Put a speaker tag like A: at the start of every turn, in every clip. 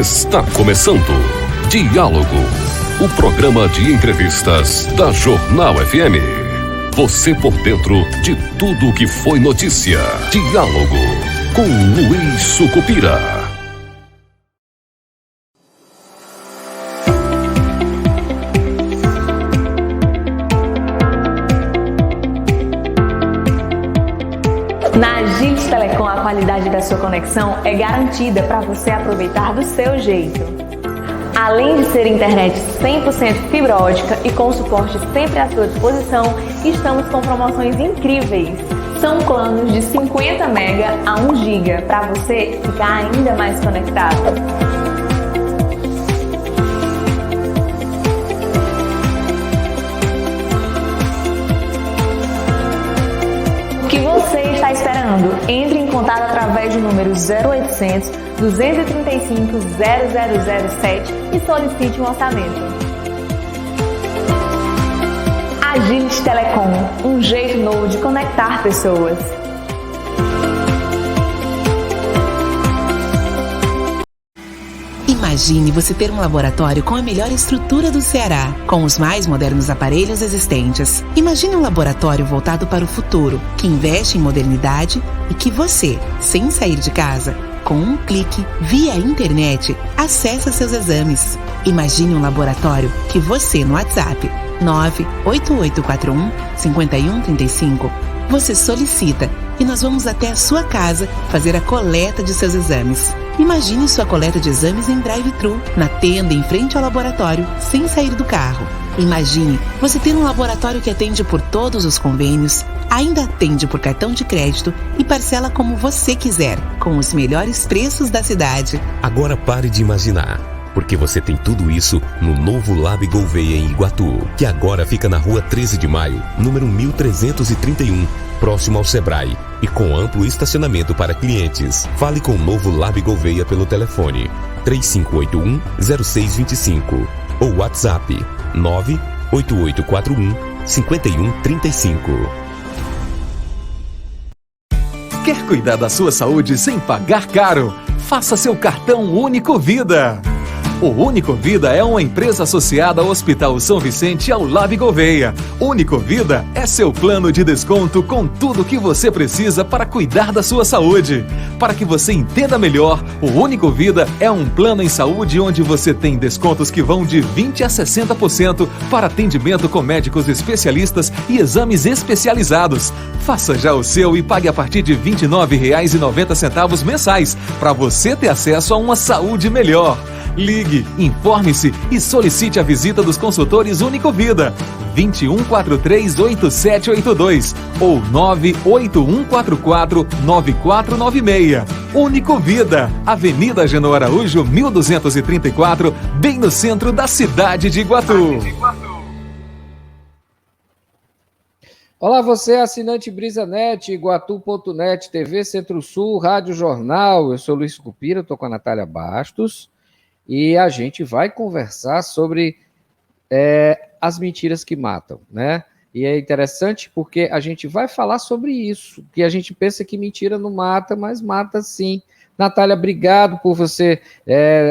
A: Está começando Diálogo, o programa de entrevistas da Jornal FM. Você por dentro de tudo o que foi notícia. Diálogo com Luiz Sucupira.
B: Na Agility Telecom, a qualidade da sua conexão é garantida para você aproveitar do seu jeito. Além de ser internet 100% fibra ótica e com suporte sempre à sua disposição, estamos com promoções incríveis. São planos de 50 MB a 1 GB para você ficar ainda mais conectado. O que você está esperando? Entre em contato através do número 0800 235 0007 e solicite um orçamento. Agility Telecom, um jeito novo de conectar pessoas.
C: Imagine você ter um laboratório com a melhor estrutura do Ceará, com os mais modernos aparelhos existentes. Imagine um laboratório voltado para o futuro, que investe em modernidade e que você, sem sair de casa, com um clique, via internet, acessa seus exames. Imagine um laboratório que você, no WhatsApp 98841-5135, você solicita e nós vamos até a sua casa fazer a coleta de seus exames. Imagine sua coleta de exames em drive-thru, na tenda em frente ao laboratório, sem sair do carro. Imagine você ter um laboratório que atende por todos os convênios, ainda atende por cartão de crédito e parcela como você quiser, com os melhores preços da cidade.
D: Agora pare de imaginar, porque você tem tudo isso no novo Lab Gouveia em Iguatu, que agora fica na rua 13 de maio, número 1331, próximo ao Sebrae, e com amplo estacionamento para clientes. Fale com o novo Lab Gouveia pelo telefone 3581-0625 ou WhatsApp 98841-5135.
E: Quer cuidar da sua saúde sem pagar caro? Faça seu cartão Único Vida. O Único Vida é uma empresa associada ao Hospital São Vicente e ao Lab Gouveia. Único Vida é seu plano de desconto com tudo o que você precisa para cuidar da sua saúde. Para que você entenda melhor, o Único Vida é um plano em saúde onde você tem descontos que vão de 20% a 60% para atendimento com médicos especialistas e exames especializados. Faça já o seu e pague a partir de R$ 29,90 mensais para você ter acesso a uma saúde melhor. Ligue, informe-se e solicite a visita dos consultores Único Vida. 2143-8782 ou 98144-9496. Único Vida, Avenida Genô Araújo, 1234, bem no centro da cidade de Iguatu.
F: Olá, você, assinante BrisaNet, Iguatu.net, TV Centro-Sul, Rádio Jornal. Eu sou Luiz Sucupira, estou com a Natália Bastos. E a gente vai conversar sobre as mentiras que matam, né? E é interessante porque a gente vai falar sobre isso, que a gente pensa que mentira não mata, mas mata sim. Natália, obrigado por você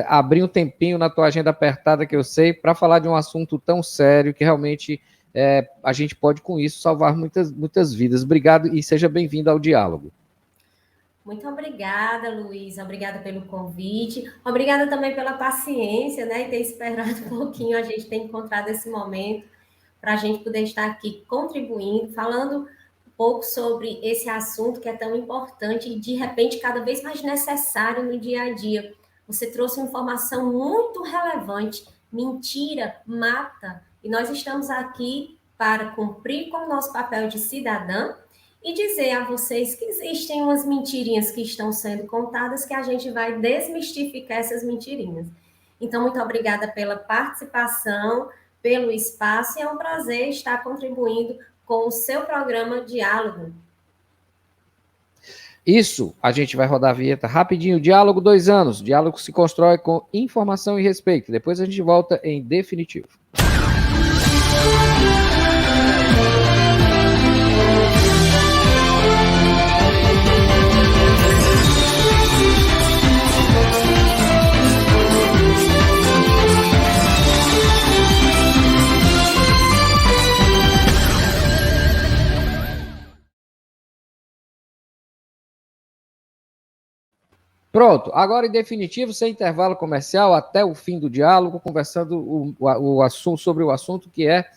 F: abrir um tempinho na tua agenda apertada, que eu sei, para falar de um assunto tão sério que realmente a gente pode, com isso, salvar muitas vidas. Obrigado e seja bem-vindo ao Diálogo.
G: Muito obrigada, Luiz. Obrigada pelo convite. Obrigada também pela paciência, né? E ter esperado um pouquinho, a gente ter encontrado esse momento para a gente poder estar aqui contribuindo, falando um pouco sobre esse assunto que é tão importante e, de repente, cada vez mais necessário no dia a dia. Você trouxe uma informação muito relevante. Mentira mata. E nós estamos aqui para cumprir com o nosso papel de cidadã e dizer a vocês que existem umas mentirinhas que estão sendo contadas, que a gente vai desmistificar essas mentirinhas. Então, muito obrigada pela participação, pelo espaço, e é um prazer estar contribuindo com o seu programa Diálogo.
F: Isso, a gente vai rodar a vinheta rapidinho. Diálogo 2 anos. Diálogo se constrói com informação e respeito. Depois a gente volta em definitivo. Pronto, agora em definitivo, sem intervalo comercial, até o fim do diálogo, conversando o assunto, sobre o assunto que é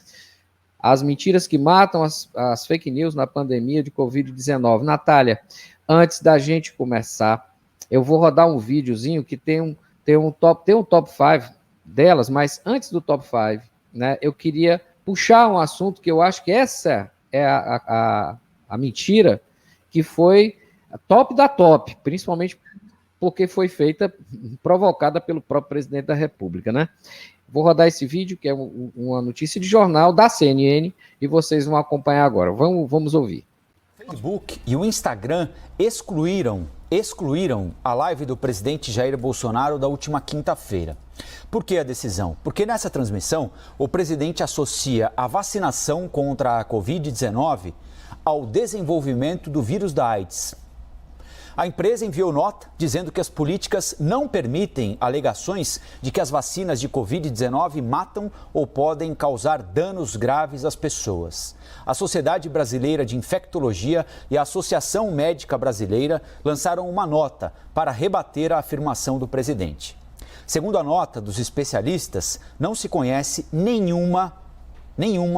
F: as mentiras que matam, as fake news na pandemia de Covid-19. Natália, antes da gente começar, eu vou rodar um videozinho que tem um top 5 delas, mas antes do top 5, né, eu queria puxar um assunto que eu acho que essa é a mentira que foi top da top, principalmente porque foi feita, provocada pelo próprio presidente da República, né? Vou rodar esse vídeo, que é uma notícia de jornal da CNN, e vocês vão acompanhar agora. Vamos ouvir.
H: O Facebook e o Instagram excluíram a live do presidente Jair Bolsonaro da última quinta-feira. Por que a decisão? Porque nessa transmissão, o presidente associa a vacinação contra a Covid-19 ao desenvolvimento do vírus da AIDS. A empresa enviou nota dizendo que as políticas não permitem alegações de que as vacinas de Covid-19 matam ou podem causar danos graves às pessoas. A Sociedade Brasileira de Infectologia e a Associação Médica Brasileira lançaram uma nota para rebater a afirmação do presidente. Segundo a nota dos especialistas, não se conhece nenhuma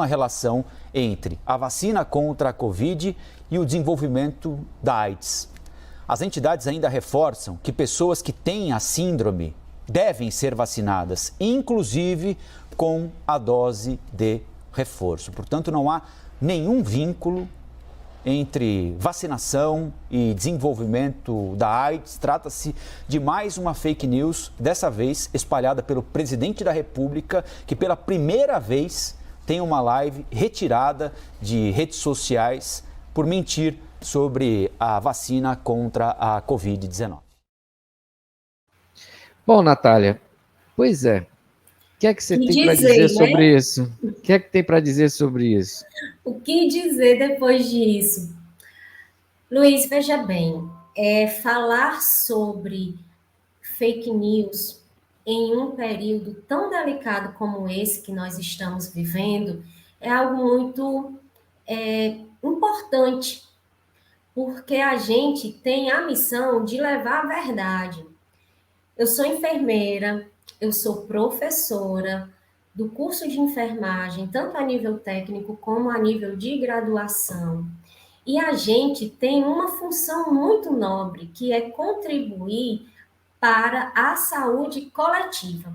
H: relação entre a vacina contra a Covid e o desenvolvimento da AIDS. As entidades ainda reforçam que pessoas que têm a síndrome devem ser vacinadas, inclusive com a dose de reforço. Portanto, não há nenhum vínculo entre vacinação e desenvolvimento da AIDS. Trata-se de mais uma fake news, dessa vez espalhada pelo presidente da República, que pela primeira vez tem uma live retirada de redes sociais por mentir sobre a vacina contra a Covid-19.
F: Bom, Natália, pois é. O que é que você tem para dizer sobre isso? O que é que tem para dizer sobre isso?
G: O que dizer depois disso? Luiz, veja bem, falar sobre fake news em um período tão delicado como esse que nós estamos vivendo é algo muito importante, porque a gente tem a missão de levar a verdade. Eu sou enfermeira, eu sou professora do curso de enfermagem, tanto a nível técnico como a nível de graduação. E a gente tem uma função muito nobre, que é contribuir para a saúde coletiva,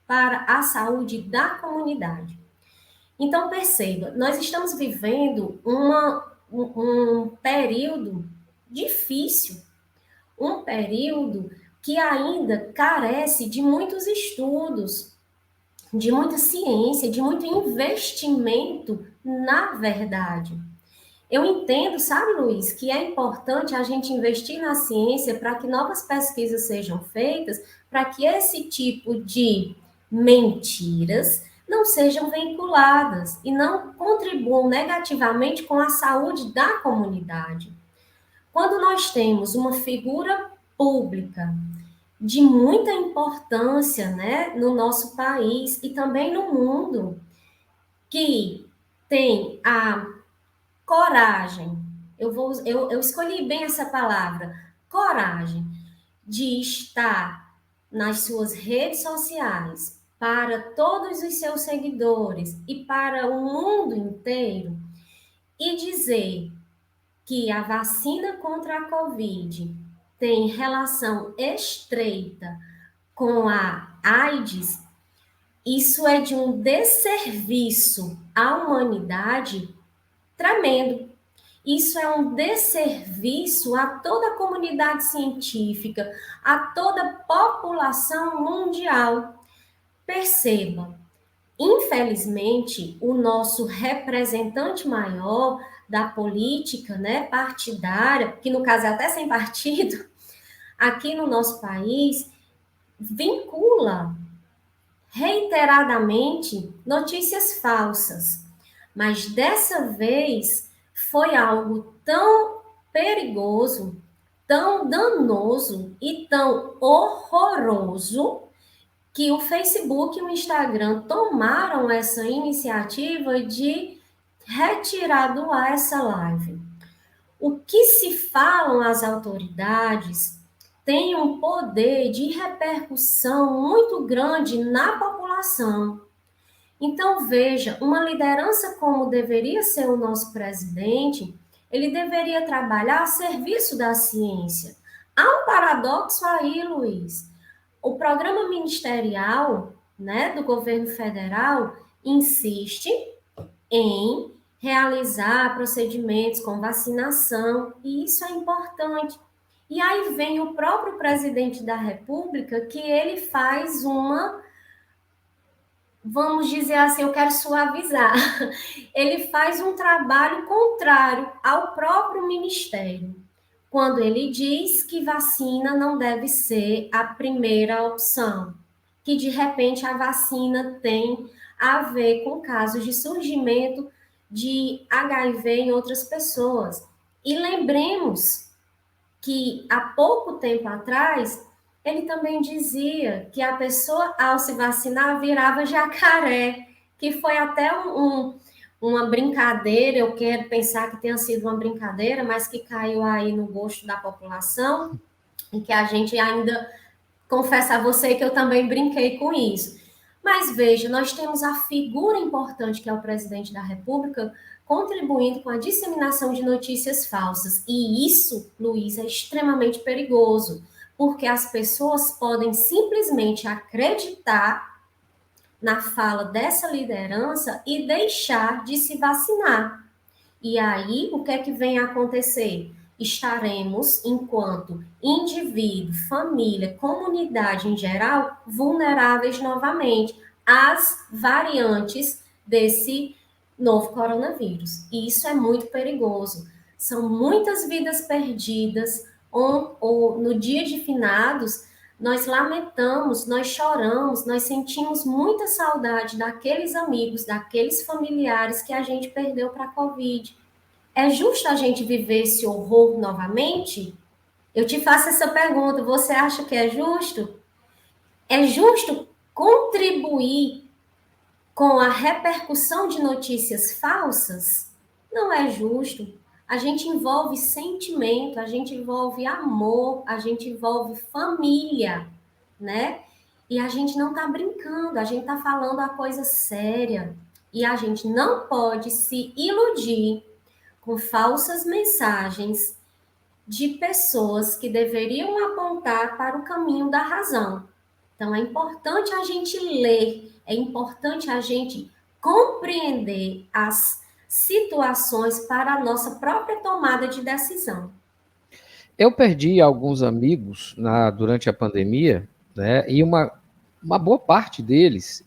G: para a saúde da comunidade. Então, perceba, nós estamos vivendo um período difícil, um período que ainda carece de muitos estudos, de muita ciência, de muito investimento na verdade. Eu entendo, sabe, Luiz, que é importante a gente investir na ciência para que novas pesquisas sejam feitas, para que esse tipo de mentiras não sejam veiculadas e não contribuam negativamente com a saúde da comunidade. Quando nós temos uma figura pública de muita importância, né, no nosso país e também no mundo, que tem a coragem, eu escolhi bem essa palavra, coragem, de estar nas suas redes sociais para todos os seus seguidores e para o mundo inteiro e dizer que a vacina contra a Covid tem relação estreita com a AIDS, isso é de um desserviço à humanidade tremendo. Isso é um desserviço a toda a comunidade científica, a toda a população mundial. Perceba, infelizmente, o nosso representante maior da política, né, partidária, que no caso é até sem partido, aqui no nosso país, vincula reiteradamente notícias falsas. Mas dessa vez foi algo tão perigoso, tão danoso e tão horroroso que o Facebook e o Instagram tomaram essa iniciativa de retirar do ar essa live. O que se falam as autoridades tem um poder de repercussão muito grande na população. Então, veja, uma liderança como deveria ser o nosso presidente, ele deveria trabalhar a serviço da ciência. Há um paradoxo aí, Luiz. O programa ministerial, né, do governo federal insiste em realizar procedimentos com vacinação, e isso é importante. E aí vem o próprio presidente da República, que ele faz vamos dizer assim, eu quero suavizar, ele faz um trabalho contrário ao próprio ministério, quando ele diz que vacina não deve ser a primeira opção, que de repente a vacina tem a ver com casos de surgimento de HIV em outras pessoas. E lembremos que há pouco tempo atrás, ele também dizia que a pessoa, ao se vacinar, virava jacaré, que foi até uma brincadeira, eu quero pensar que tenha sido uma brincadeira, mas que caiu aí no gosto da população, e que a gente ainda, confesso a você que eu também brinquei com isso. Mas veja, nós temos a figura importante que é o presidente da República, contribuindo com a disseminação de notícias falsas. E isso, Luiz, é extremamente perigoso, porque as pessoas podem simplesmente acreditar na fala dessa liderança e deixar de se vacinar. E aí, o que é que vem a acontecer? Estaremos, enquanto indivíduo, família, comunidade em geral, vulneráveis novamente às variantes desse novo coronavírus. E isso é muito perigoso. São muitas vidas perdidas, ou no dia de finados, nós lamentamos, nós choramos, nós sentimos muita saudade daqueles amigos, daqueles familiares que a gente perdeu para a Covid. É justo a gente viver esse horror novamente? Eu te faço essa pergunta, você acha que é justo? É justo contribuir com a repercussão de notícias falsas? Não é justo. A gente envolve sentimento, a gente envolve amor, a gente envolve família, né? E a gente não está brincando, a gente está falando a coisa séria. E a gente não pode se iludir com falsas mensagens de pessoas que deveriam apontar para o caminho da razão. Então, é importante a gente ler, é importante a gente compreender as situações para a nossa própria tomada de decisão.
F: Eu perdi alguns amigos durante a pandemia, né? E uma boa parte deles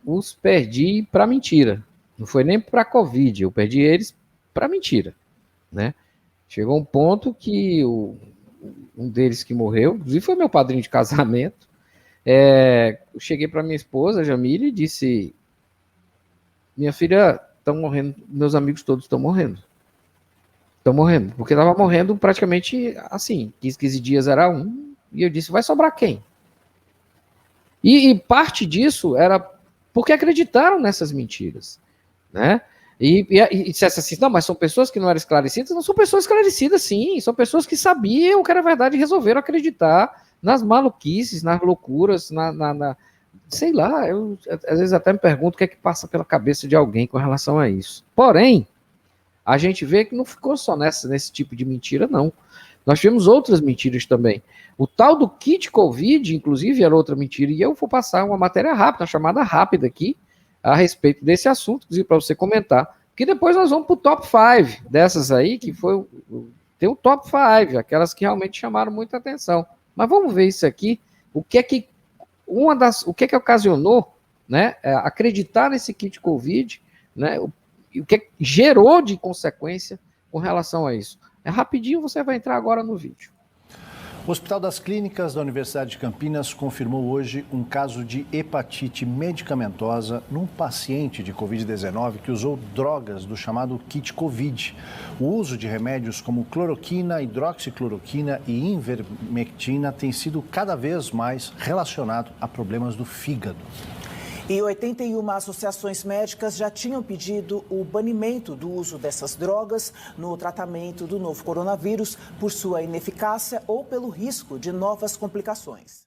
F: os perdi para mentira. Não foi nem para Covid, eu perdi eles para mentira, né? Chegou um ponto que um deles que morreu, inclusive foi meu padrinho de casamento, eu cheguei para minha esposa, Jamile, e disse: minha filha, estão morrendo, meus amigos todos estão morrendo. Estão morrendo, porque estava morrendo praticamente assim, 15 dias era um, e eu disse: vai sobrar quem? E parte disso era porque acreditaram nessas mentiras, né? E dissesse assim: não, mas são pessoas que não eram esclarecidas. Não são pessoas esclarecidas, sim, são pessoas que sabiam que era verdade e resolveram acreditar nas maluquices, nas loucuras, sei lá, eu às vezes até me pergunto o que é que passa pela cabeça de alguém com relação a isso. Porém, a gente vê que não ficou só nesse tipo de mentira, não. Nós tivemos outras mentiras também. O tal do kit Covid, inclusive, era outra mentira, e eu vou passar uma matéria rápida, uma chamada rápida aqui, a respeito desse assunto, inclusive para você comentar, que depois nós vamos para o top 5 dessas aí, que tem o top 5, aquelas que realmente chamaram muita atenção. Mas vamos ver isso aqui, o que é que ocasionou, né, acreditar nesse kit Covid, né, o que gerou de consequência com relação a isso. Rapidinho, você vai entrar agora no vídeo.
I: O Hospital das Clínicas da Universidade de Campinas confirmou hoje um caso de hepatite medicamentosa num paciente de Covid-19 que usou drogas do chamado kit Covid. O uso de remédios como cloroquina, hidroxicloroquina e ivermectina tem sido cada vez mais relacionado a problemas do fígado.
J: E 81 associações médicas já tinham pedido o banimento do uso dessas drogas no tratamento do novo coronavírus por sua ineficácia ou pelo risco de novas complicações.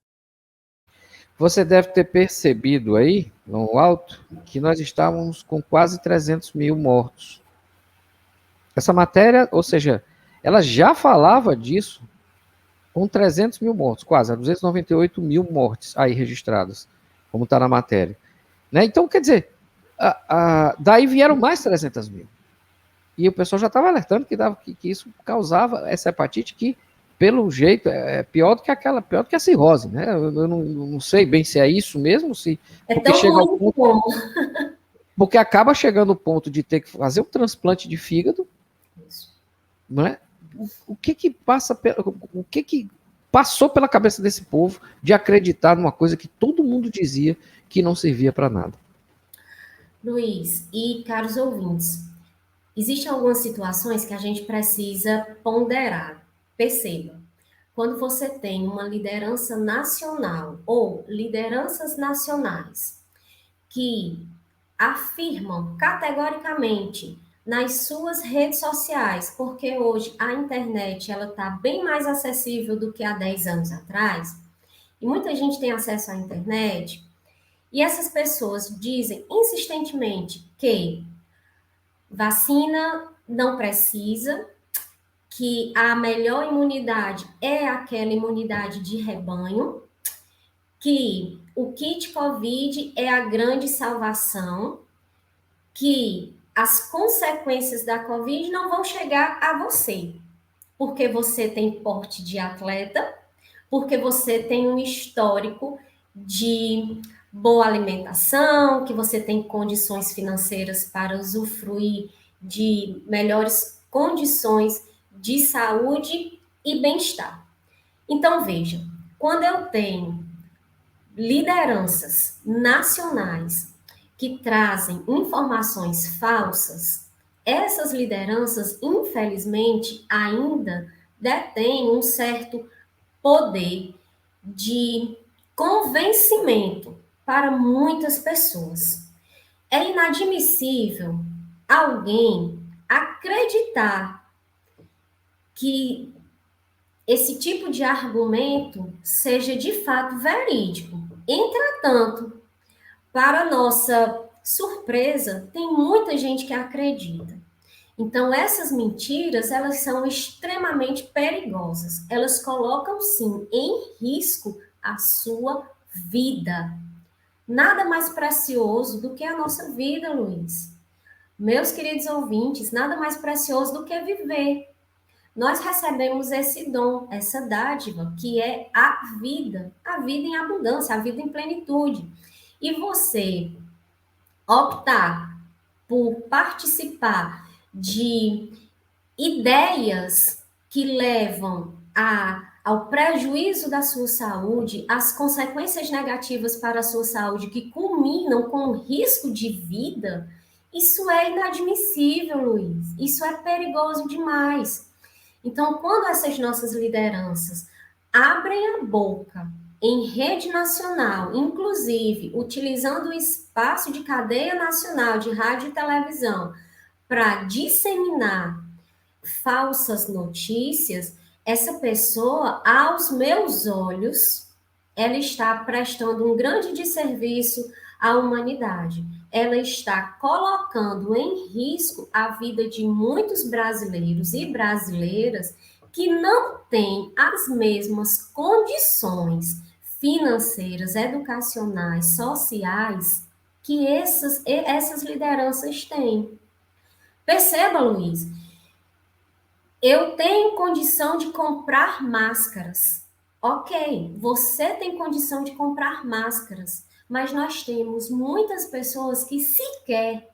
F: Você deve ter percebido aí, no alto, que nós estávamos com quase 300 mil mortos. Essa matéria, ou seja, ela já falava disso com 300 mil mortos, quase, 298 mil mortes aí registradas, como está na matéria. Né? Então, quer dizer, daí vieram mais 300 mil. E o pessoal já estava alertando que isso causava essa hepatite que, pelo jeito, é pior do que a cirrose, né? Eu não sei bem se é isso mesmo, se porque
G: tão
F: chega ao
G: ruim
F: ponto, porque acaba chegando o ponto de ter que fazer um transplante de fígado, não é? O que passou pela cabeça desse povo de acreditar numa coisa que todo mundo dizia que não servia para nada?
G: Luiz e caros ouvintes, existem algumas situações que a gente precisa ponderar. Perceba, quando você tem uma liderança nacional ou lideranças nacionais que afirmam categoricamente nas suas redes sociais, porque hoje a internet ela está bem mais acessível do que há 10 anos atrás, e muita gente tem acesso à internet, e essas pessoas dizem insistentemente que vacina não precisa, que a melhor imunidade é aquela imunidade de rebanho, que o kit COVID é a grande salvação, que as consequências da Covid não vão chegar a você, porque você tem porte de atleta, porque você tem um histórico de boa alimentação, que você tem condições financeiras para usufruir de melhores condições de saúde e bem-estar. Então, veja, quando eu tenho lideranças nacionais que trazem informações falsas, essas lideranças, infelizmente, ainda detêm um certo poder de convencimento para muitas pessoas. É inadmissível alguém acreditar que esse tipo de argumento seja de fato verídico. Entretanto, para nossa surpresa, tem muita gente que acredita. Então, essas mentiras, elas são extremamente perigosas. Elas colocam, sim, em risco a sua vida. Nada mais precioso do que a nossa vida, Luiz. Meus queridos ouvintes, nada mais precioso do que viver. Nós recebemos esse dom, essa dádiva, que é a vida em abundância, a vida em plenitude. E você optar por participar de ideias que levam ao prejuízo da sua saúde, as consequências negativas para a sua saúde que culminam com o risco de vida, isso é inadmissível, Luiz. Isso é perigoso demais. Então, quando essas nossas lideranças abrem a boca em rede nacional, inclusive utilizando o espaço de cadeia nacional de rádio e televisão para disseminar falsas notícias, essa pessoa, aos meus olhos, ela está prestando um grande desserviço à humanidade. Ela está colocando em risco a vida de muitos brasileiros e brasileiras que não têm as mesmas condições financeiras, educacionais, sociais que essas lideranças têm. Perceba, Luiz, eu tenho condição de comprar máscaras. Ok, você tem condição de comprar máscaras, mas nós temos muitas pessoas que sequer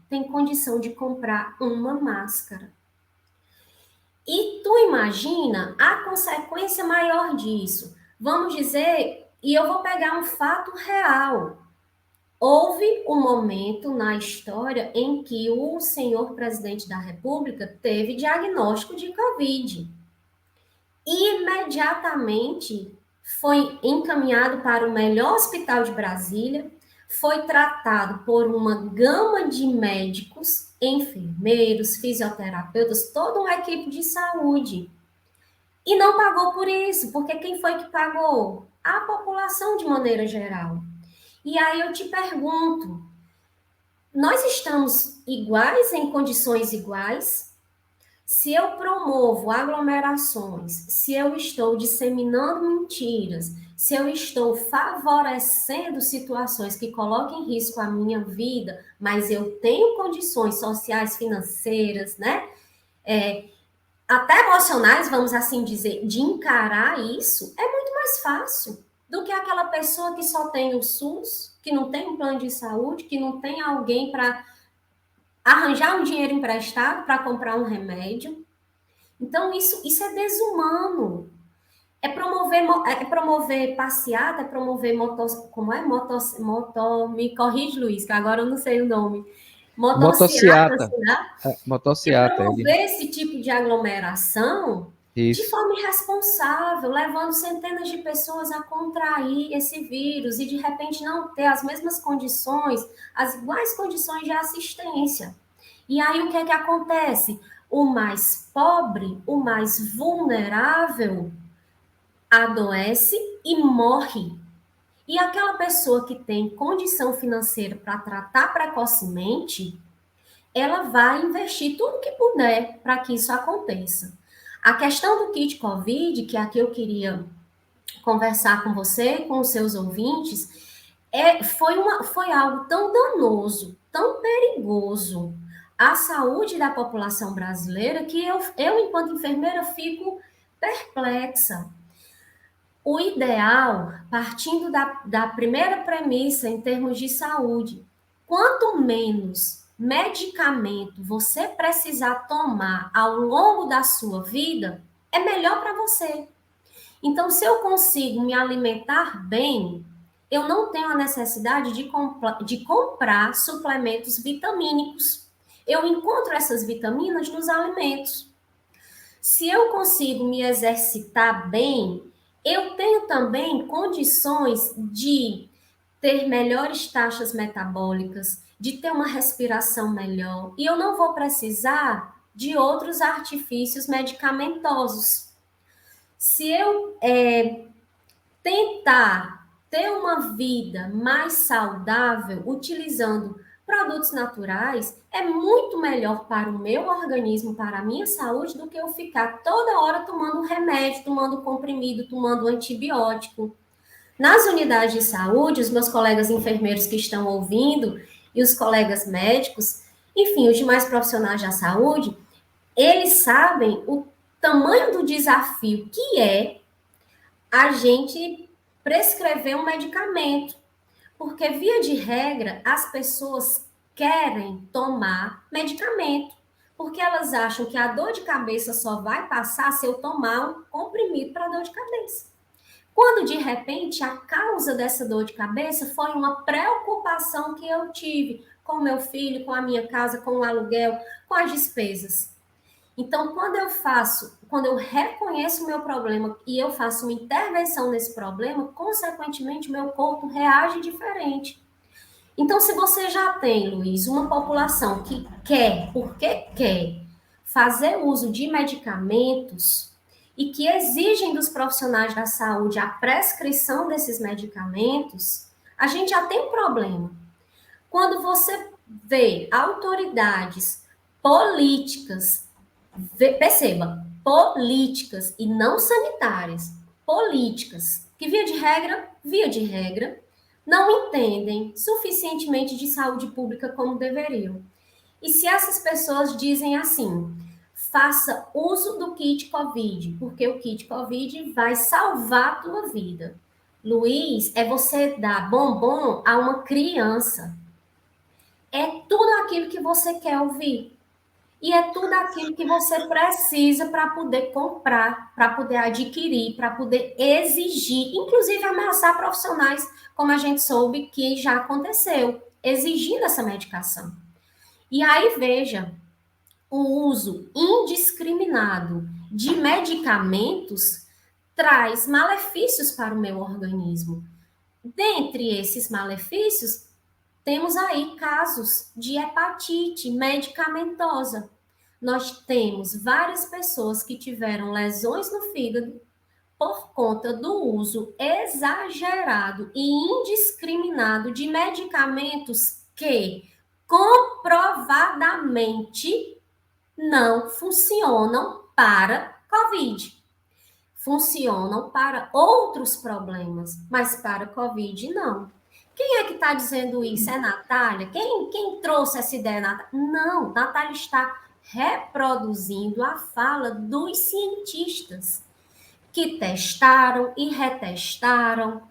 G: têm condição de comprar uma máscara. E tu imagina a consequência maior disso. Vamos dizer, e eu vou pegar um fato real. Houve um momento na história em que o senhor presidente da República teve diagnóstico de Covid. Imediatamente foi encaminhado para o melhor hospital de Brasília, foi tratado por uma gama de médicos, enfermeiros, fisioterapeutas, toda uma equipe de saúde. E não pagou por isso, porque quem foi que pagou? A população de maneira geral. E aí eu te pergunto, nós estamos iguais em condições iguais? Se eu promovo aglomerações, se eu estou disseminando mentiras, se eu estou favorecendo situações que colocam em risco a minha vida, mas eu tenho condições sociais, financeiras, né? Até emocionais, vamos assim dizer, de encarar isso, é muito mais fácil do que aquela pessoa que só tem o SUS, que não tem um plano de saúde, que não tem alguém para arranjar um dinheiro emprestado para comprar um remédio. Então, isso é desumano. É promover passeata, é promover me corrige, Luiz, que agora eu não sei o nome.
F: Motociata.
G: Né?
F: Motociata.
G: Promover esse tipo de aglomeração
F: Isso.
G: de forma irresponsável, levando centenas de pessoas a contrair esse vírus e, de repente, não ter as mesmas condições, as iguais condições de assistência. E aí, o que é que acontece? O mais pobre, o mais vulnerável, adoece e morre. E aquela pessoa que tem condição financeira para tratar precocemente, ela vai investir tudo que puder para que isso aconteça. A questão do kit COVID, que aqui eu queria conversar com você, com os seus ouvintes, foi algo tão danoso, tão perigoso à saúde da população brasileira, que eu enquanto enfermeira, fico perplexa. O ideal, partindo da primeira premissa em termos de saúde, quanto menos medicamento você precisar tomar ao longo da sua vida, é melhor para você. Então, se eu consigo me alimentar bem, eu não tenho a necessidade de comprar suplementos vitamínicos. Eu encontro essas vitaminas nos alimentos. Se eu consigo me exercitar bem, eu tenho também condições de ter melhores taxas metabólicas, de ter uma respiração melhor, e eu não vou precisar de outros artifícios medicamentosos. Se eu tentar ter uma vida mais saudável, utilizando produtos naturais, é muito melhor para o meu organismo, para a minha saúde, do que eu ficar toda hora tomando remédio, tomando comprimido, tomando antibiótico. Nas unidades de saúde, os meus colegas enfermeiros que estão ouvindo e os colegas médicos, enfim, os demais profissionais da saúde, eles sabem o tamanho do desafio que é a gente prescrever um medicamento. Porque, via de regra, as pessoas querem tomar medicamento, porque elas acham que a dor de cabeça só vai passar se eu tomar um comprimido para dor de cabeça. Quando, de repente, a causa dessa dor de cabeça foi uma preocupação que eu tive com o meu filho, com a minha casa, com o aluguel, com as despesas. Então, quando eu reconheço o meu problema e eu faço uma intervenção nesse problema, consequentemente, meu corpo reage diferente. Então, se você já tem, Luiz, uma população que quer, porque quer, fazer uso de medicamentos e que exigem dos profissionais da saúde a prescrição desses medicamentos, a gente já tem um problema. Quando você vê autoridades políticas, perceba, políticas e não sanitárias, políticas, que via de regra, não entendem suficientemente de saúde pública como deveriam. E se essas pessoas dizem assim, faça uso do kit COVID, porque o kit COVID vai salvar a tua vida. Luiz, é você dar bombom a uma criança. É tudo aquilo que você quer ouvir. E é tudo aquilo que você precisa para poder comprar, para poder adquirir, para poder exigir, inclusive ameaçar profissionais, como a gente soube que já aconteceu, exigindo essa medicação. E aí, veja, o uso indiscriminado de medicamentos traz malefícios para o meu organismo. Dentre esses malefícios, temos aí casos de hepatite medicamentosa. Nós temos várias pessoas que tiveram lesões no fígado por conta do uso exagerado e indiscriminado de medicamentos que comprovadamente não funcionam para COVID. Funcionam para outros problemas, mas para COVID não. Quem é que está dizendo isso? É Natália? Quem trouxe essa ideia, Natália? Não, Natália está reproduzindo a fala dos cientistas que testaram e retestaram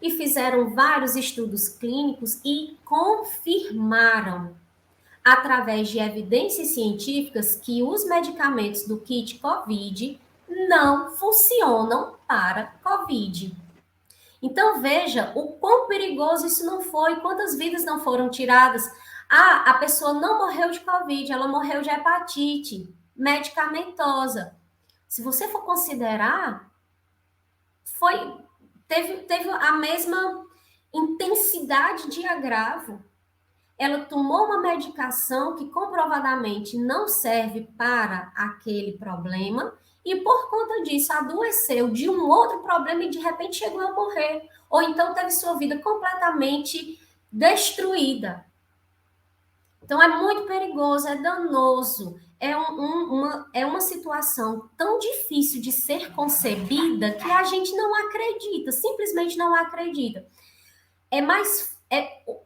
G: e fizeram vários estudos clínicos e confirmaram, através de evidências científicas, que os medicamentos do kit COVID não funcionam para COVID. Então, veja o quão perigoso isso não foi, quantas vidas não foram tiradas. A pessoa não morreu de COVID, ela morreu de hepatite medicamentosa. Se você for considerar, teve a mesma intensidade de agravo. Ela tomou uma medicação que comprovadamente não serve para aquele problema e, por conta disso, adoeceu de um outro problema e, de repente, chegou a morrer. Ou então teve sua vida completamente destruída. Então, é muito perigoso, é danoso. É uma situação tão difícil de ser concebida que a gente não acredita, simplesmente não acredita.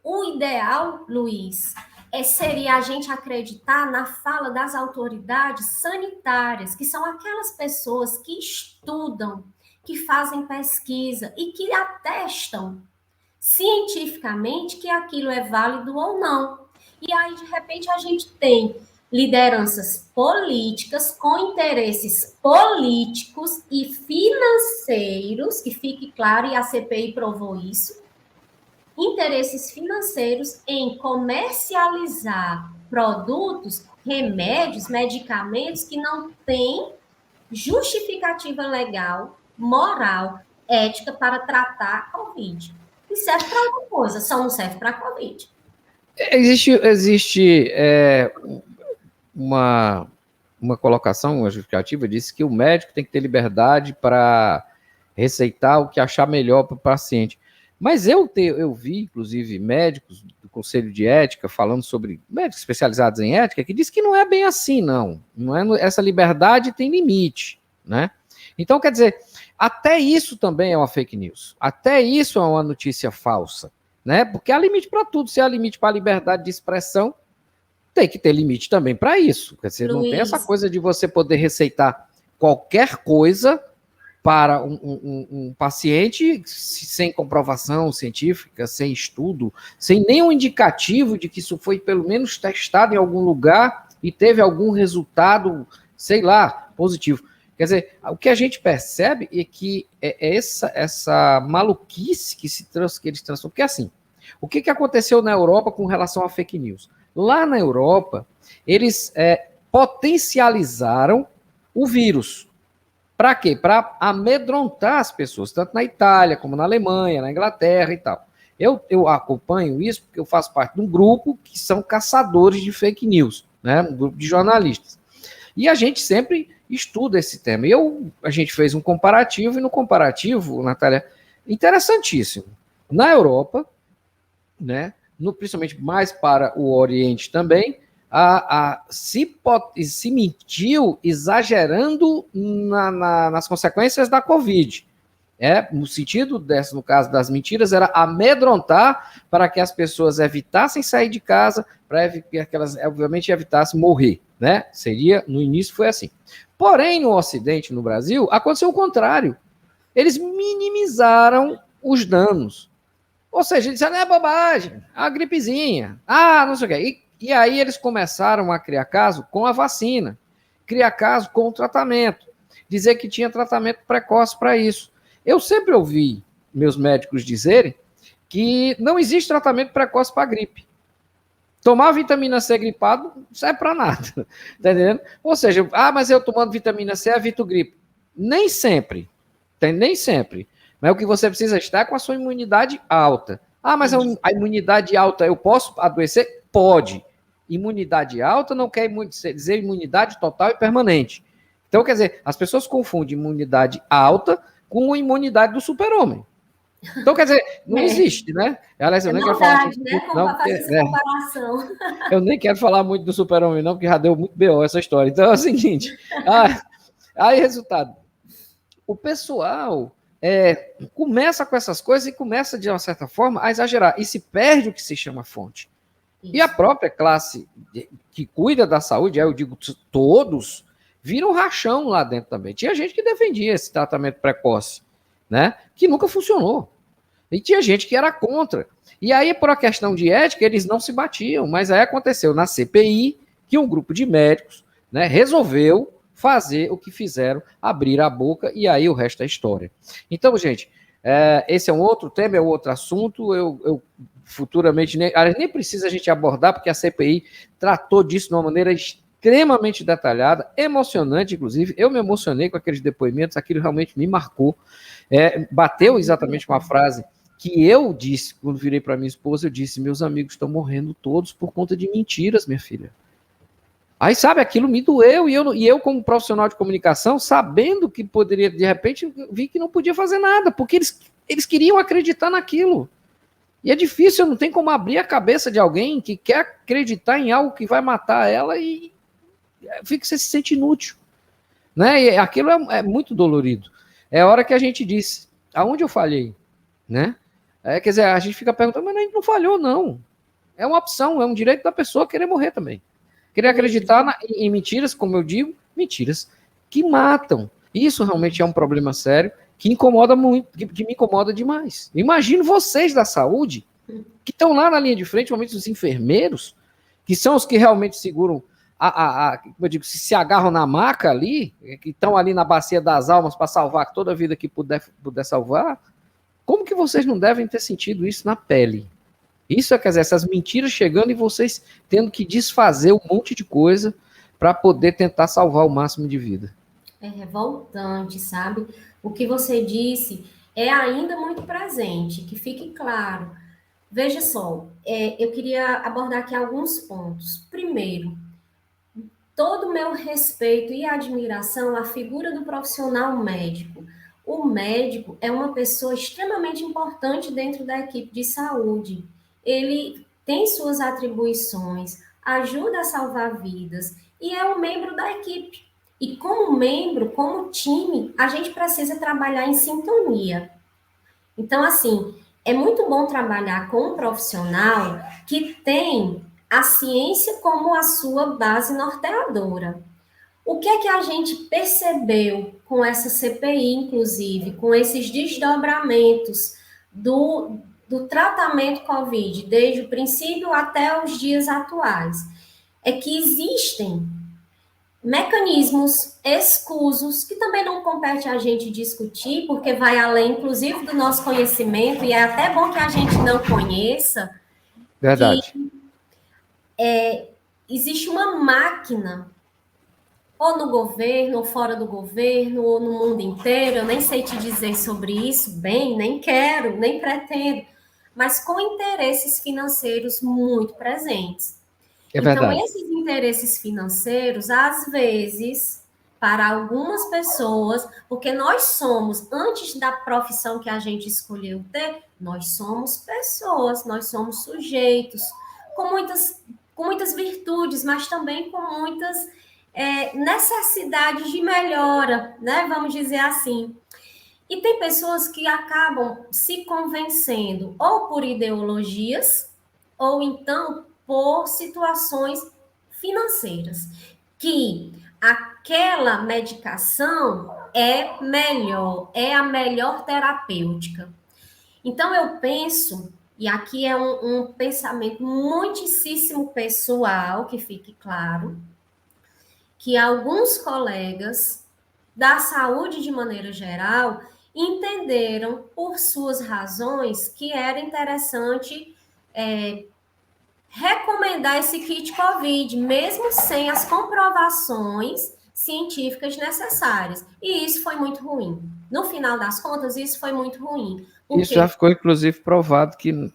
G: O ideal, Luiz, seria a gente acreditar na fala das autoridades sanitárias, que são aquelas pessoas que estudam, que fazem pesquisa e que atestam cientificamente que aquilo é válido ou não. E aí, de repente, a gente tem lideranças políticas com interesses políticos e financeiros, que fique claro, e a CPI provou isso, interesses financeiros em comercializar produtos, remédios, medicamentos que não têm justificativa legal, moral, ética para tratar a COVID. E serve para outra coisa, só não serve para a COVID.
F: Existe uma colocação, uma justificativa, disse que o médico tem que ter liberdade para receitar o que achar melhor para o paciente. Mas eu vi, inclusive, médicos do Conselho de Ética falando sobre médicos especializados em ética, que diz que não é bem assim, não. Essa liberdade tem limite, né? Então, quer dizer, até isso também é uma fake news. Até isso é uma notícia falsa, né? Porque há limite para tudo. Se há limite para a liberdade de expressão, tem que ter limite também para isso. Quer dizer, Luiz, não tem essa coisa de você poder receitar qualquer coisa para um paciente sem comprovação científica, sem estudo, sem nenhum indicativo de que isso foi pelo menos testado em algum lugar e teve algum resultado, sei lá, positivo. Quer dizer, o que a gente percebe é que essa maluquice que eles transformam. Porque assim, o que aconteceu na Europa com relação a fake news? Lá na Europa, eles potencializaram o vírus. Para quê? Para amedrontar as pessoas, tanto na Itália como na Alemanha, na Inglaterra e tal. Eu acompanho isso porque eu faço parte de um grupo que são caçadores de fake news, né? Um grupo de jornalistas. E a gente sempre estuda esse tema. A gente fez um comparativo, e no comparativo, Natália, interessantíssimo. Na Europa, né, principalmente mais para o Oriente também, se mentiu exagerando nas consequências da Covid. No sentido no caso das mentiras, era amedrontar para que as pessoas evitassem sair de casa, para que elas, obviamente, evitassem morrer, né? No início foi assim. Porém, no Ocidente, no Brasil, aconteceu o contrário. Eles minimizaram os danos. Ou seja, eles disseram, é bobagem, a gripezinha, não sei o quê. E aí eles começaram a criar caso com a vacina, criar caso com o tratamento, dizer que tinha tratamento precoce para isso. Eu sempre ouvi meus médicos dizerem que não existe tratamento precoce para gripe. Tomar vitamina C gripado não serve para nada, tá entendendo? Ou seja, mas eu tomando vitamina C evito gripe. Nem sempre, nem sempre. Mas o que você precisa estar é com a sua imunidade alta. Ah, mas a imunidade alta, eu posso adoecer? Pode. Imunidade alta não quer dizer imunidade total e permanente. Então, quer dizer, as pessoas confundem imunidade alta com a imunidade do super-homem. Então, quer dizer, não existe, né? Aliás, eu nem quero falar muito,
G: né? Como
F: não,
G: para fazer essa comparação.
F: Eu nem quero falar muito do super-homem, não, porque já deu muito BO essa história. Então é o seguinte, aí resultado, o pessoal começa com essas coisas e começa, de uma certa forma, a exagerar, e se perde o que se chama fonte. Isso. E a própria classe que cuida da saúde, eu digo todos, viram um rachão lá dentro também. Tinha gente que defendia esse tratamento precoce, né? Que nunca funcionou. E tinha gente que era contra. E aí, por uma questão de ética, eles não se batiam. Mas aí aconteceu na CPI que um grupo de médicos, né, resolveu fazer o que fizeram, abrir a boca, e aí o resto é história. Então, gente, esse é um outro tema, é um outro assunto. Eu futuramente nem precisa a gente abordar, porque a CPI tratou disso de uma maneira extremamente detalhada, emocionante, inclusive. Eu me emocionei com aqueles depoimentos, aquilo realmente me marcou. Bateu exatamente com a frase que eu disse, quando virei para minha esposa, eu disse, meus amigos estão morrendo todos por conta de mentiras, minha filha. Aí, sabe, aquilo me doeu, e eu como profissional de comunicação, sabendo que poderia, de repente, vi que não podia fazer nada, porque eles queriam acreditar naquilo. E é difícil, não tem como abrir a cabeça de alguém que quer acreditar em algo que vai matar ela e você se sente inútil. Né? E aquilo é muito dolorido. É a hora que a gente diz, aonde eu falhei? Né? Quer dizer, a gente fica perguntando, mas a gente não falhou, não. É uma opção, é um direito da pessoa querer morrer também. Querer acreditar em mentiras, como eu digo, mentiras que matam. Isso realmente é um problema sério, que incomoda muito, que me incomoda demais. Imagino vocês da saúde, que estão lá na linha de frente, principalmente os enfermeiros, que são os que realmente seguram, como eu digo, se agarram na maca ali, que estão ali na bacia das almas para salvar toda a vida que puder salvar. Como que vocês não devem ter sentido isso na pele? Isso quer dizer, essas mentiras chegando e vocês tendo que desfazer um monte de coisa para poder tentar salvar o máximo de vida.
G: É revoltante, sabe? O que você disse é ainda muito presente, que fique claro. Veja só, eu queria abordar aqui alguns pontos. Primeiro, todo o meu respeito e admiração à figura do profissional médico. O médico é uma pessoa extremamente importante dentro da equipe de saúde. Ele tem suas atribuições, ajuda a salvar vidas e é um membro da equipe. E como membro, como time, a gente precisa trabalhar em sintonia. Então, assim, é muito bom trabalhar com um profissional que tem a ciência como a sua base norteadora. O que é que a gente percebeu com essa CPI, inclusive, com esses desdobramentos do tratamento COVID, desde o princípio até os dias atuais? É que existem mecanismos escusos, que também não compete a gente discutir, porque vai além, inclusive, do nosso conhecimento, e é até bom que a gente não conheça.
F: Verdade.
G: Existe uma máquina, ou no governo, ou fora do governo, ou no mundo inteiro, eu nem sei te dizer sobre isso bem, nem quero, nem pretendo, mas com interesses financeiros muito presentes. Então, esses interesses financeiros, às vezes, para algumas pessoas, porque nós somos, antes da profissão que a gente escolheu ter, nós somos pessoas, nós somos sujeitos, com muitas virtudes, mas também com muitas necessidades de melhora, né? Vamos dizer assim. E tem pessoas que acabam se convencendo ou por ideologias, ou então por situações financeiras, que aquela medicação é melhor, é a melhor terapêutica. Então, eu penso, e aqui é um pensamento muitíssimo pessoal, que fique claro, que alguns colegas da saúde de maneira geral entenderam, por suas razões, que era interessante recomendar esse kit COVID, mesmo sem as comprovações científicas necessárias. E isso foi muito ruim. No final das contas, isso foi muito ruim.
F: Isso já ficou, inclusive, provado que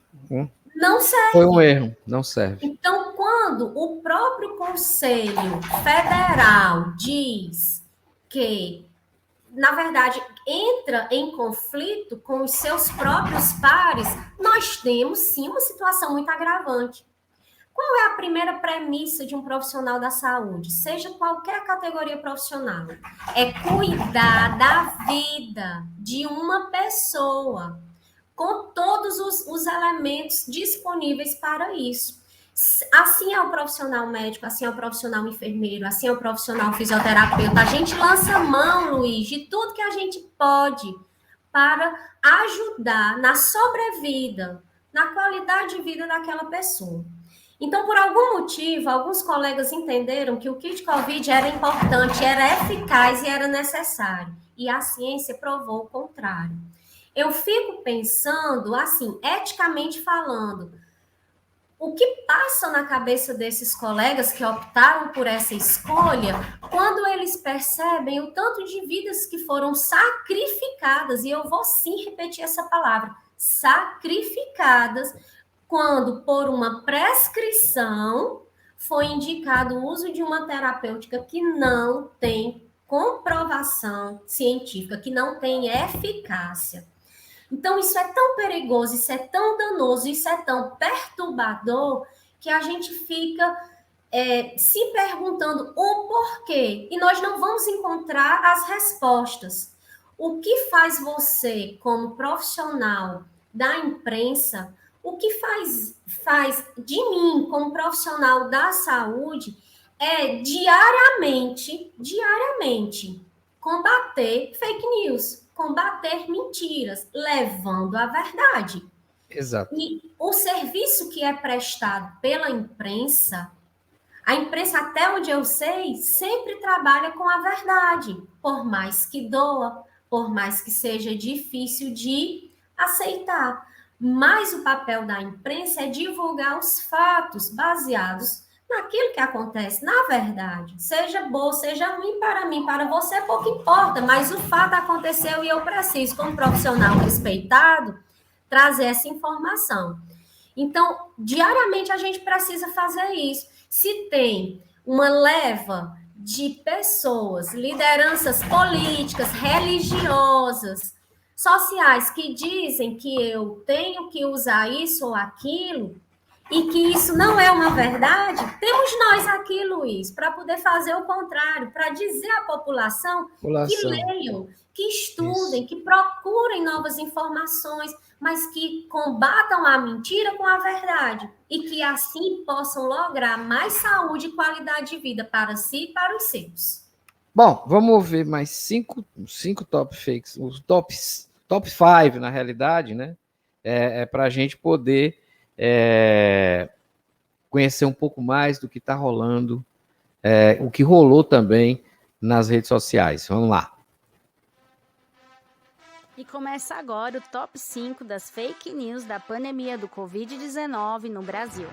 G: Não serve.
F: Foi um erro, não serve.
G: Então, quando o próprio Conselho Federal diz que, na verdade, entra em conflito com os seus próprios pares, nós temos sim uma situação muito agravante. Qual é a primeira premissa de um profissional da saúde, seja qualquer categoria profissional? É cuidar da vida de uma pessoa, com todos os elementos disponíveis para isso. Assim é o profissional médico, assim é o profissional enfermeiro, assim é o profissional fisioterapeuta. A gente lança mão, Luiz, de tudo que a gente pode para ajudar na sobrevida, na qualidade de vida daquela pessoa. Então, por algum motivo, alguns colegas entenderam que o kit COVID era importante, era eficaz e era necessário. E a ciência provou o contrário. Eu fico pensando, assim, eticamente falando, o que passa na cabeça desses colegas que optaram por essa escolha quando eles percebem o tanto de vidas que foram sacrificadas, e eu vou sim repetir essa palavra, sacrificadas, quando por uma prescrição foi indicado o uso de uma terapêutica que não tem comprovação científica, que não tem eficácia. Então, isso é tão perigoso, isso é tão danoso, isso é tão perturbador, que a gente fica se perguntando o porquê. E nós não vamos encontrar as respostas. O que faz você, como profissional da imprensa, o que faz de mim, como profissional da saúde, é diariamente, combater fake news, combater mentiras, levando a verdade.
F: Exato.
G: E o serviço que é prestado pela imprensa, a imprensa, até onde eu sei, sempre trabalha com a verdade, por mais que doa, por mais que seja difícil de aceitar. Mas o papel da imprensa é divulgar os fatos baseados naquilo que acontece, na verdade. Seja bom, seja ruim para mim, para você, pouco importa, mas o fato aconteceu e eu preciso, como profissional respeitado, trazer essa informação. Então, diariamente a gente precisa fazer isso. Se tem uma leva de pessoas, lideranças políticas, religiosas, sociais, que dizem que eu tenho que usar isso ou aquilo, e que isso não é uma verdade, temos nós aqui, Luiz, para poder fazer o contrário, para dizer à população que leiam, que estudem, que procurem novas informações, mas que combatam a mentira com a verdade, e que assim possam lograr mais saúde e qualidade de vida para si e para os seus.
F: Bom, vamos ver mais cinco top fakes, os top 5, na realidade, né? Para a gente poder conhecer um pouco mais do que está rolando, o que rolou também nas redes sociais. Vamos lá.
K: E começa agora o top 5 das fake news da pandemia do Covid-19 no Brasil.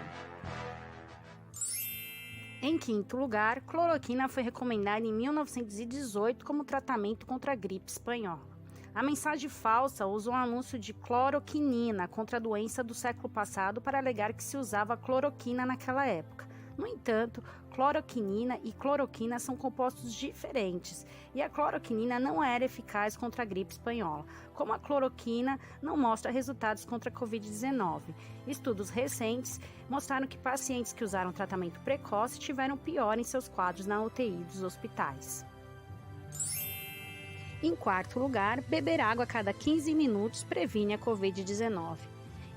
K: Em quinto lugar, cloroquina foi recomendada em 1918 como tratamento contra a gripe espanhola. A mensagem falsa usa um anúncio de cloroquinina contra a doença do século passado para alegar que se usava cloroquina naquela época. No entanto, cloroquinina e cloroquina são compostos diferentes e a cloroquinina não era eficaz contra a gripe espanhola, como a cloroquina não mostra resultados contra a Covid-19. Estudos recentes mostraram que pacientes que usaram tratamento precoce tiveram pior em seus quadros na UTI dos hospitais. Em quarto lugar, beber água a cada 15 minutos previne a Covid-19.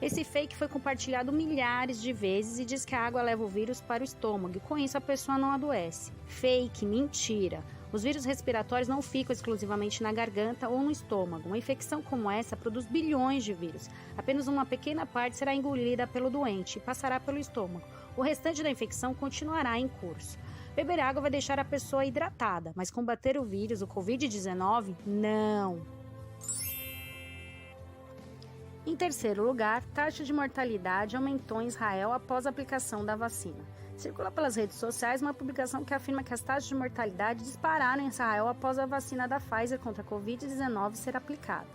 K: Esse fake foi compartilhado milhares de vezes e diz que a água leva o vírus para o estômago e com isso a pessoa não adoece. Fake, mentira. Os vírus respiratórios não ficam exclusivamente na garganta ou no estômago. Uma infecção como essa produz bilhões de vírus. Apenas uma pequena parte será engolida pelo doente e passará pelo estômago. O restante da infecção continuará em curso. Beber água vai deixar a pessoa hidratada, mas combater o vírus, o Covid-19, não. Em terceiro lugar, taxa de mortalidade aumentou em Israel após a aplicação da vacina. Circula pelas redes sociais uma publicação que afirma que as taxas de mortalidade dispararam em Israel após a vacina da Pfizer contra a Covid-19 ser aplicada.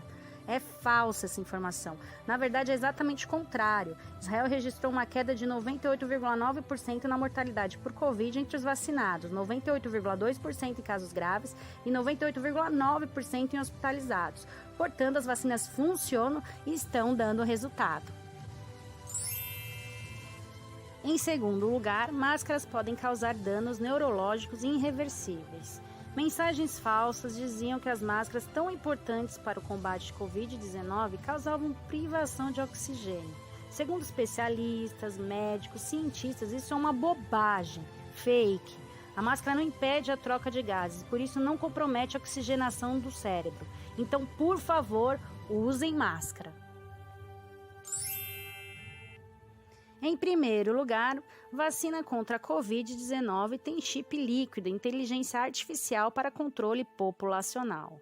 K: É falsa essa informação. Na verdade, é exatamente o contrário. Israel registrou uma queda de 98,9% na mortalidade por Covid entre os vacinados, 98,2% em casos graves e 98,9% em hospitalizados. Portanto, as vacinas funcionam e estão dando resultado. Em segundo lugar, máscaras podem causar danos neurológicos irreversíveis. Mensagens falsas diziam que as máscaras tão importantes para o combate de Covid-19 causavam privação de oxigênio. Segundo especialistas, médicos, cientistas, isso é uma bobagem, fake. A máscara não impede a troca de gases, por isso não compromete a oxigenação do cérebro. Então, por favor, usem máscara. Em primeiro lugar, vacina contra a Covid-19 tem chip líquido, inteligência artificial para controle populacional.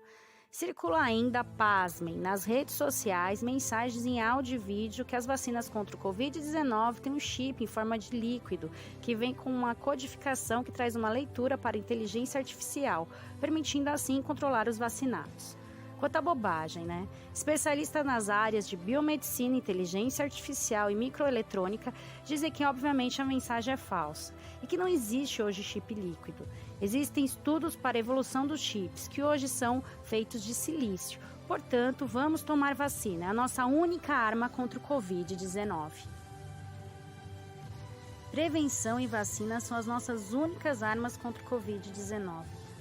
K: Circula ainda, pasmem, nas redes sociais mensagens em áudio e vídeo que as vacinas contra o Covid-19 têm um chip em forma de líquido, que vem com uma codificação que traz uma leitura para a inteligência artificial, permitindo assim controlar os vacinados. Quanta bobagem, né? Especialistas nas áreas de biomedicina, inteligência artificial e microeletrônica dizem que, obviamente, a mensagem é falsa e que não existe hoje chip líquido. Existem estudos para a evolução dos chips, que hoje são feitos de silício. Portanto, vamos tomar vacina, é a nossa única arma contra o Covid-19. Prevenção e vacina são as nossas únicas armas contra o Covid-19.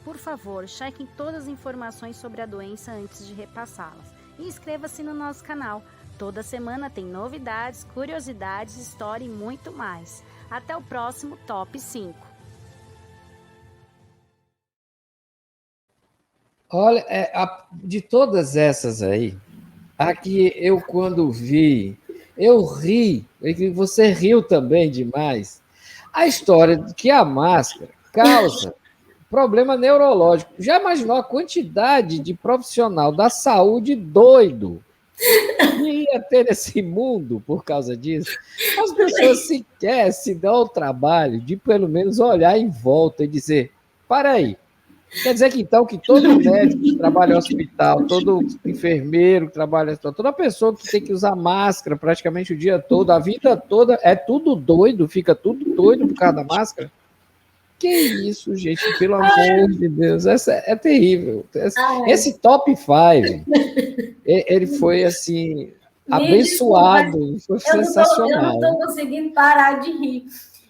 K: Por favor, chequem todas as informações sobre a doença antes de repassá-las. E inscreva-se no nosso canal. Toda semana tem novidades, curiosidades, história e muito mais. Até o próximo Top 5.
F: Olha, de todas essas aí, aqui eu quando vi, eu ri, você riu também demais. A história de que a máscara causa problema neurológico. Já imaginou a quantidade de profissional da saúde doido que ia ter nesse mundo por causa disso? As pessoas sequer se dão o trabalho de pelo menos olhar em volta e dizer, para aí, quer dizer que então que todo médico que trabalha no hospital, todo enfermeiro que trabalha no hospital, toda pessoa que tem que usar máscara praticamente o dia todo, a vida toda, é tudo doido, fica tudo doido por causa da máscara? Que isso, gente, pelo amor de Deus, essa é terrível. Esse top 5, ele foi assim, abençoado, foi sensacional.
G: Eu não estou conseguindo parar de rir.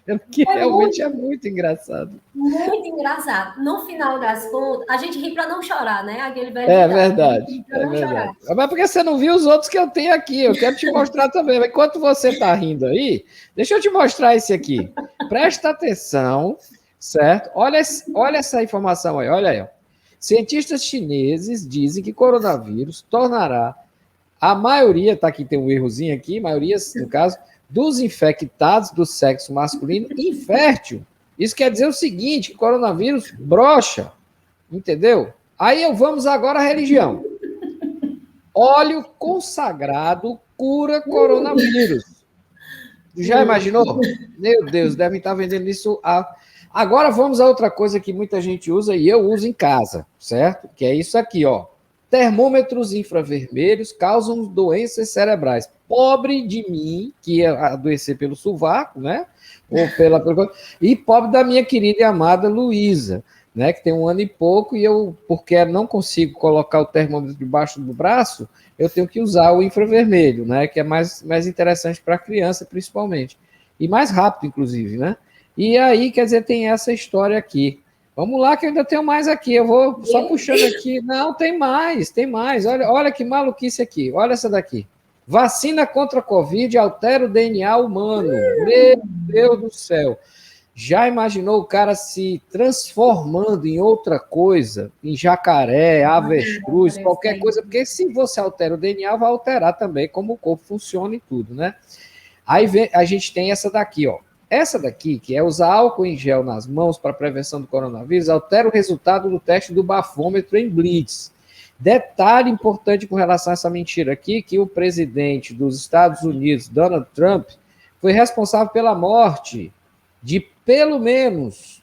F: Porque realmente é muito engraçado.
G: Muito engraçado. No final das contas, a gente ri para não chorar, né? Aquele velho
F: verdade. É verdade. Mas porque você não viu os outros que eu tenho aqui? Eu quero te mostrar também. Mas enquanto você está rindo aí, deixa eu te mostrar esse aqui. Presta atenção. Certo? Olha essa informação aí, olha aí. Ó. Cientistas chineses dizem que coronavírus tornará a maioria, tá aqui, tem um errozinho aqui, maioria, no caso, dos infectados do sexo masculino infértil. Isso quer dizer o seguinte, que o coronavírus brocha, entendeu? Aí vamos agora à religião. Óleo consagrado cura coronavírus. Já imaginou? Meu Deus, devem estar vendendo isso a... Agora vamos a outra coisa que muita gente usa e eu uso em casa, certo? Que é isso aqui, ó. Termômetros infravermelhos causam doenças cerebrais. Pobre de mim, que ia adoecer pelo sovaco, né? Ou e pobre da minha querida e amada Luísa, né? Que tem 1 ano e pouco e eu, porque não consigo colocar o termômetro debaixo do braço, eu tenho que usar o infravermelho, né? Que é mais interessante para a criança, principalmente. E mais rápido, inclusive, né? E aí, quer dizer, tem essa história aqui. Vamos lá, que eu ainda tenho mais aqui. Eu vou só puxando aqui. Não, tem mais. Olha que maluquice aqui. Olha essa daqui. Vacina contra a Covid altera o DNA humano. Meu Deus do céu. Já imaginou o cara se transformando em outra coisa? Em jacaré, avestruz, qualquer coisa? Porque se você altera o DNA, vai alterar também como o corpo funciona e tudo, né? Aí a gente tem essa daqui, ó. Essa daqui, que é usar álcool em gel nas mãos para prevenção do coronavírus, altera o resultado do teste do bafômetro em blitz. Detalhe importante com relação a essa mentira aqui, que o presidente dos Estados Unidos, Donald Trump, foi responsável pela morte de pelo menos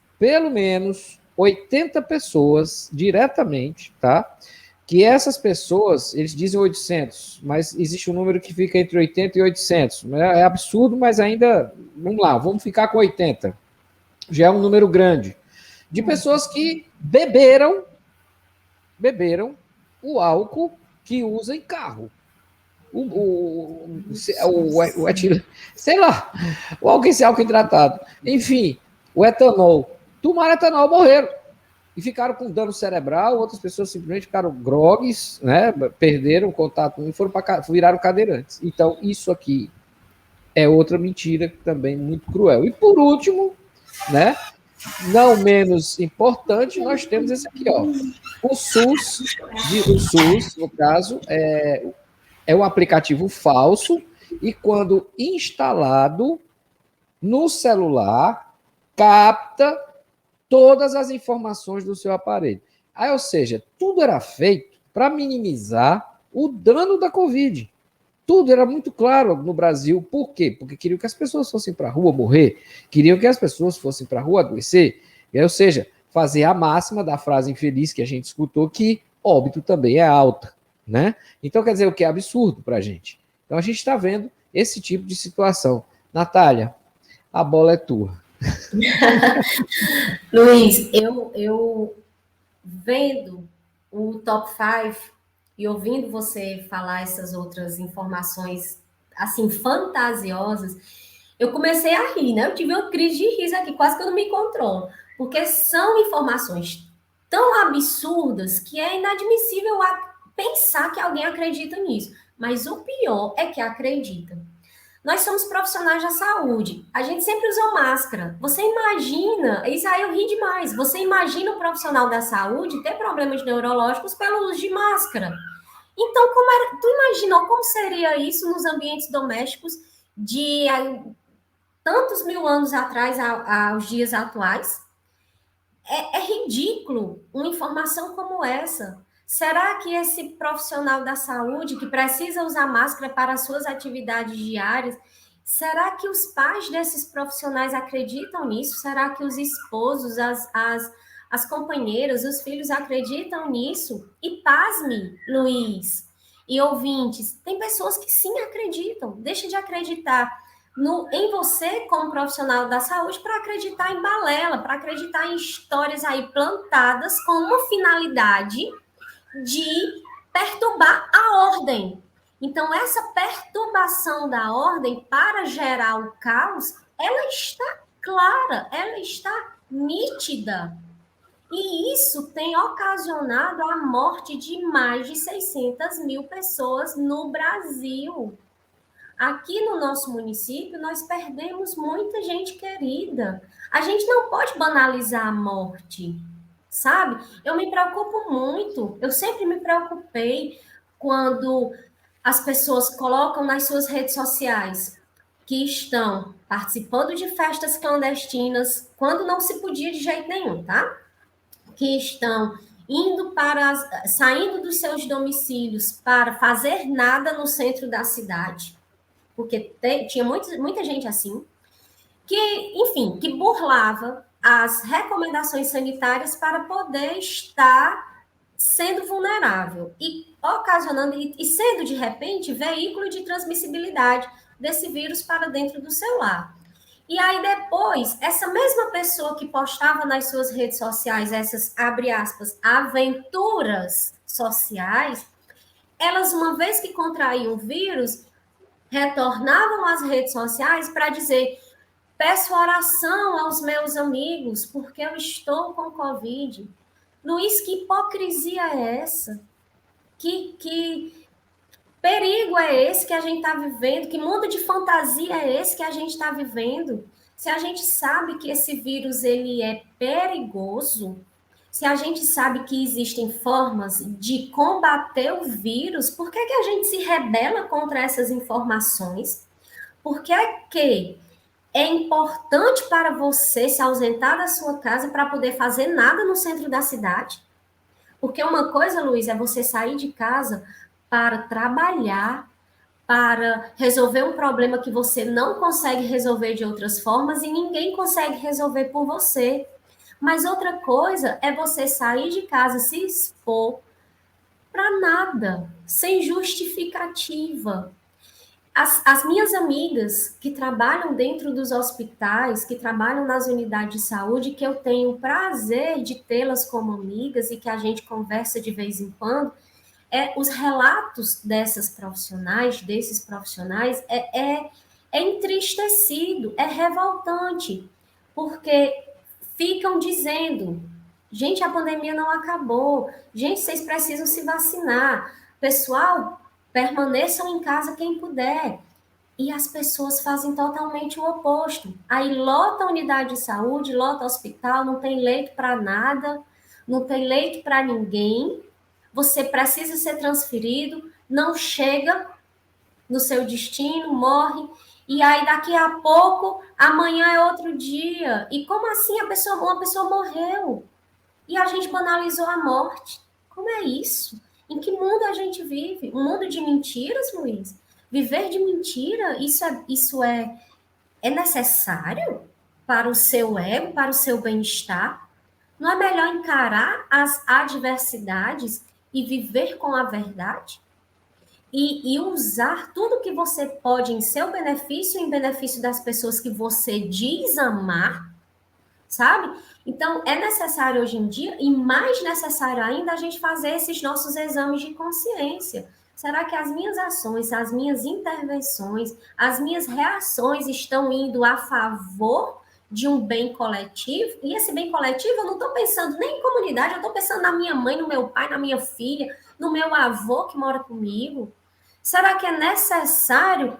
F: 80 pessoas diretamente, tá? que essas pessoas, eles dizem 800, mas existe um número que fica entre 80 e 800. É absurdo, mas ainda, vamos lá, vamos ficar com 80. Já é um número grande. De pessoas que beberam o álcool que usa em carro. Sei lá, esse álcool hidratado. Enfim, o etanol. Tomaram etanol, morreram. E ficaram com dano cerebral, outras pessoas simplesmente ficaram grogues, né? Perderam o contato e viraram cadeirantes. Então, isso aqui é outra mentira também muito cruel. E por último, né? Não menos importante, nós temos esse aqui, ó. O SUS, no caso, é um aplicativo falso e quando instalado no celular, capta todas as informações do seu aparelho. Aí, ou seja, tudo era feito para minimizar o dano da Covid. Tudo era muito claro no Brasil. Por quê? Porque queriam que as pessoas fossem para a rua morrer, queriam que as pessoas fossem para a rua adoecer, ou seja, fazer a máxima da frase infeliz que a gente escutou, que óbito também é alta, né? Então, quer dizer, o que é absurdo para a gente. Então, a gente está vendo esse tipo de situação. Natália, a bola é tua.
G: Luiz, eu vendo o Top 5 e ouvindo você falar essas outras informações, assim, fantasiosas, eu comecei a rir, né? Eu tive uma crise de riso aqui, quase que eu não me controlo, porque são informações tão absurdas que é inadmissível pensar que alguém acredita nisso. Mas o pior é que acredita. Nós somos profissionais da saúde. A gente sempre usou máscara. Você imagina, isso aí eu ri demais. Você imagina um profissional da saúde ter problemas neurológicos pelo uso de máscara. Então, tu imaginou como seria isso nos ambientes domésticos de tantos mil anos atrás aos dias atuais? É ridículo uma informação como essa. Será que esse profissional da saúde que precisa usar máscara para as suas atividades diárias, será que os pais desses profissionais acreditam nisso? Será que os esposos, as companheiras, os filhos acreditam nisso? E pasme, Luiz e ouvintes, tem pessoas que sim acreditam. Deixa de acreditar em você como profissional da saúde para acreditar em balela, para acreditar em histórias aí plantadas com uma finalidade de perturbar a ordem. Então, essa perturbação da ordem para gerar o caos, ela está clara, ela está nítida. E isso tem ocasionado a morte de mais de 600 mil pessoas no Brasil. Aqui no nosso município, nós perdemos muita gente querida. A gente não pode banalizar a morte, sabe? Eu me preocupo muito, eu sempre me preocupei quando as pessoas colocam nas suas redes sociais que estão participando de festas clandestinas, quando não se podia de jeito nenhum, tá? Que estão saindo dos seus domicílios para fazer nada no centro da cidade, porque tinha muita gente assim, que, enfim, que burlava as recomendações sanitárias para poder estar sendo vulnerável e ocasionando e sendo, de repente, veículo de transmissibilidade desse vírus para dentro do seu lar. E aí depois, essa mesma pessoa que postava nas suas redes sociais essas, abre aspas, aventuras sociais, elas, uma vez que contraíam o vírus, retornavam às redes sociais para dizer: peço oração aos meus amigos, porque eu estou com Covid. Luiz, que hipocrisia é essa? Que perigo é esse que a gente está vivendo? Que mundo de fantasia é esse que a gente está vivendo? Se a gente sabe que esse vírus ele é perigoso, se a gente sabe que existem formas de combater o vírus, por que a gente se rebela contra essas informações? Por que é importante para você se ausentar da sua casa para poder fazer nada no centro da cidade? Porque uma coisa, Luiz, é você sair de casa para trabalhar, para resolver um problema que você não consegue resolver de outras formas e ninguém consegue resolver por você. Mas outra coisa é você sair de casa, se expor, para nada, sem justificativa. As minhas amigas que trabalham dentro dos hospitais, que trabalham nas unidades de saúde, que eu tenho o prazer de tê-las como amigas e que a gente conversa de vez em quando, os relatos desses profissionais, é entristecido, é revoltante, porque ficam dizendo, gente, a pandemia não acabou, gente, vocês precisam se vacinar, pessoal, permaneçam em casa quem puder. E as pessoas fazem totalmente o oposto. Aí lota a unidade de saúde, lota o hospital, não tem leito para nada, não tem leito para ninguém, você precisa ser transferido, não chega no seu destino, morre, e aí daqui a pouco, amanhã é outro dia. E como assim uma pessoa morreu? E a gente banalizou a morte. Como é isso? Em que mundo a gente vive? Um mundo de mentiras, Luiz? Viver de mentira, isso é necessário para o seu ego, para o seu bem-estar? Não é melhor encarar as adversidades e viver com a verdade? E usar tudo que você pode em seu benefício, em benefício das pessoas que você diz amar, sabe? Então, é necessário hoje em dia, e mais necessário ainda, a gente fazer esses nossos exames de consciência. Será que as minhas ações, as minhas intervenções, as minhas reações estão indo a favor de um bem coletivo? E esse bem coletivo, eu não estou pensando nem em comunidade, eu estou pensando na minha mãe, no meu pai, na minha filha, no meu avô que mora comigo. Será que é necessário...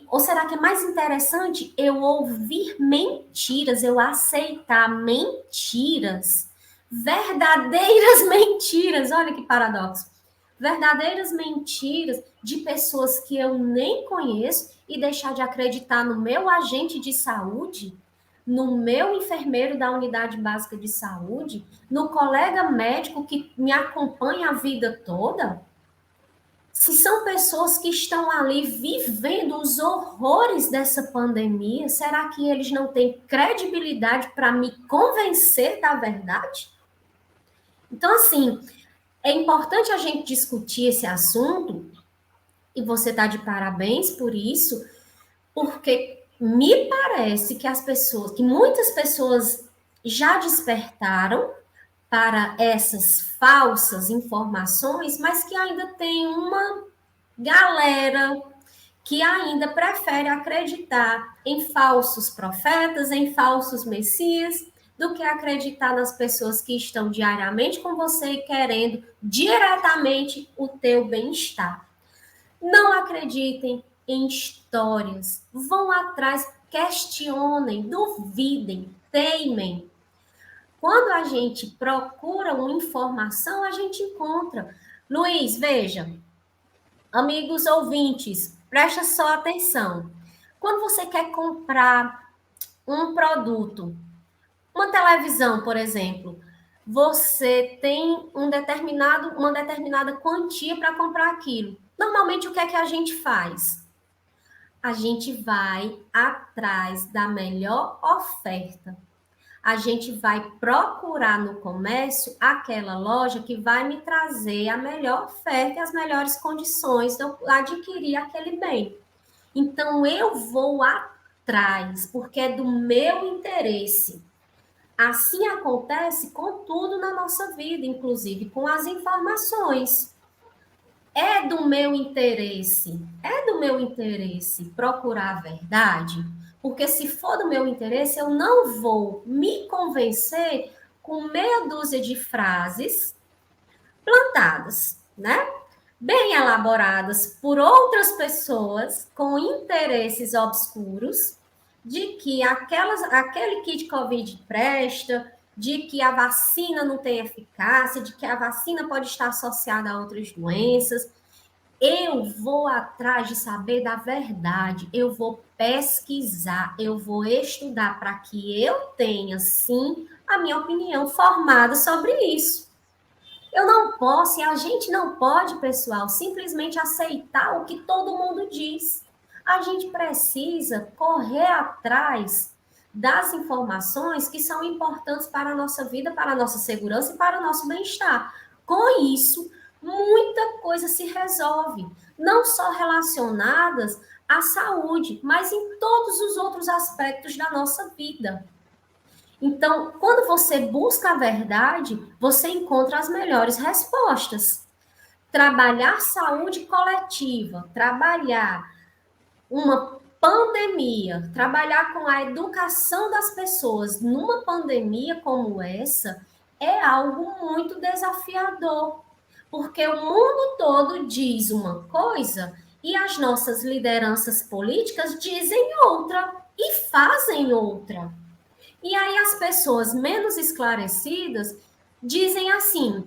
G: Ou será que é mais interessante eu ouvir mentiras, eu aceitar mentiras, verdadeiras mentiras, olha que paradoxo, verdadeiras mentiras de pessoas que eu nem conheço e deixar de acreditar no meu agente de saúde, no meu enfermeiro da unidade básica de saúde, no colega médico que me acompanha a vida toda? Se são pessoas que estão ali vivendo os horrores dessa pandemia, será que eles não têm credibilidade para me convencer da verdade? Então, assim, é importante a gente discutir esse assunto, e você está de parabéns por isso, porque me parece que muitas pessoas já despertaram para essas falsas informações, mas que ainda tem uma galera que ainda prefere acreditar em falsos profetas, em falsos messias, do que acreditar nas pessoas que estão diariamente com você e querendo diretamente o teu bem-estar. Não acreditem em histórias, vão atrás, questionem, duvidem, teimem. Quando a gente procura uma informação, a gente encontra. Luiz, veja, amigos ouvintes, presta só atenção. Quando você quer comprar um produto, uma televisão, por exemplo, você tem uma determinada quantia para comprar aquilo. Normalmente, o que é que a gente faz? A gente vai atrás da melhor oferta. A gente vai procurar no comércio aquela loja que vai me trazer a melhor oferta e as melhores condições de eu adquirir aquele bem. Então, eu vou atrás, porque é do meu interesse. Assim acontece com tudo na nossa vida, inclusive com as informações. É do meu interesse procurar a verdade? Porque se for do meu interesse, eu não vou me convencer com meia dúzia de frases plantadas, né? Bem elaboradas por outras pessoas com interesses obscuros, de que aquele kit Covid presta, de que a vacina não tem eficácia, de que a vacina pode estar associada a outras doenças. Eu vou atrás de saber da verdade, eu vou pesquisar, eu vou estudar para que eu tenha, sim, a minha opinião formada sobre isso. Eu não posso, e a gente não pode, pessoal, simplesmente aceitar o que todo mundo diz. A gente precisa correr atrás das informações que são importantes para a nossa vida, para a nossa segurança e para o nosso bem-estar. Com isso, muita coisa se resolve, não só relacionadas à saúde, mas em todos os outros aspectos da nossa vida. Então, quando você busca a verdade, você encontra as melhores respostas. Trabalhar saúde coletiva, trabalhar uma pandemia, trabalhar com a educação das pessoas numa pandemia como essa é algo muito desafiador, porque o mundo todo diz uma coisa e as nossas lideranças políticas dizem outra e fazem outra. E aí as pessoas menos esclarecidas dizem assim: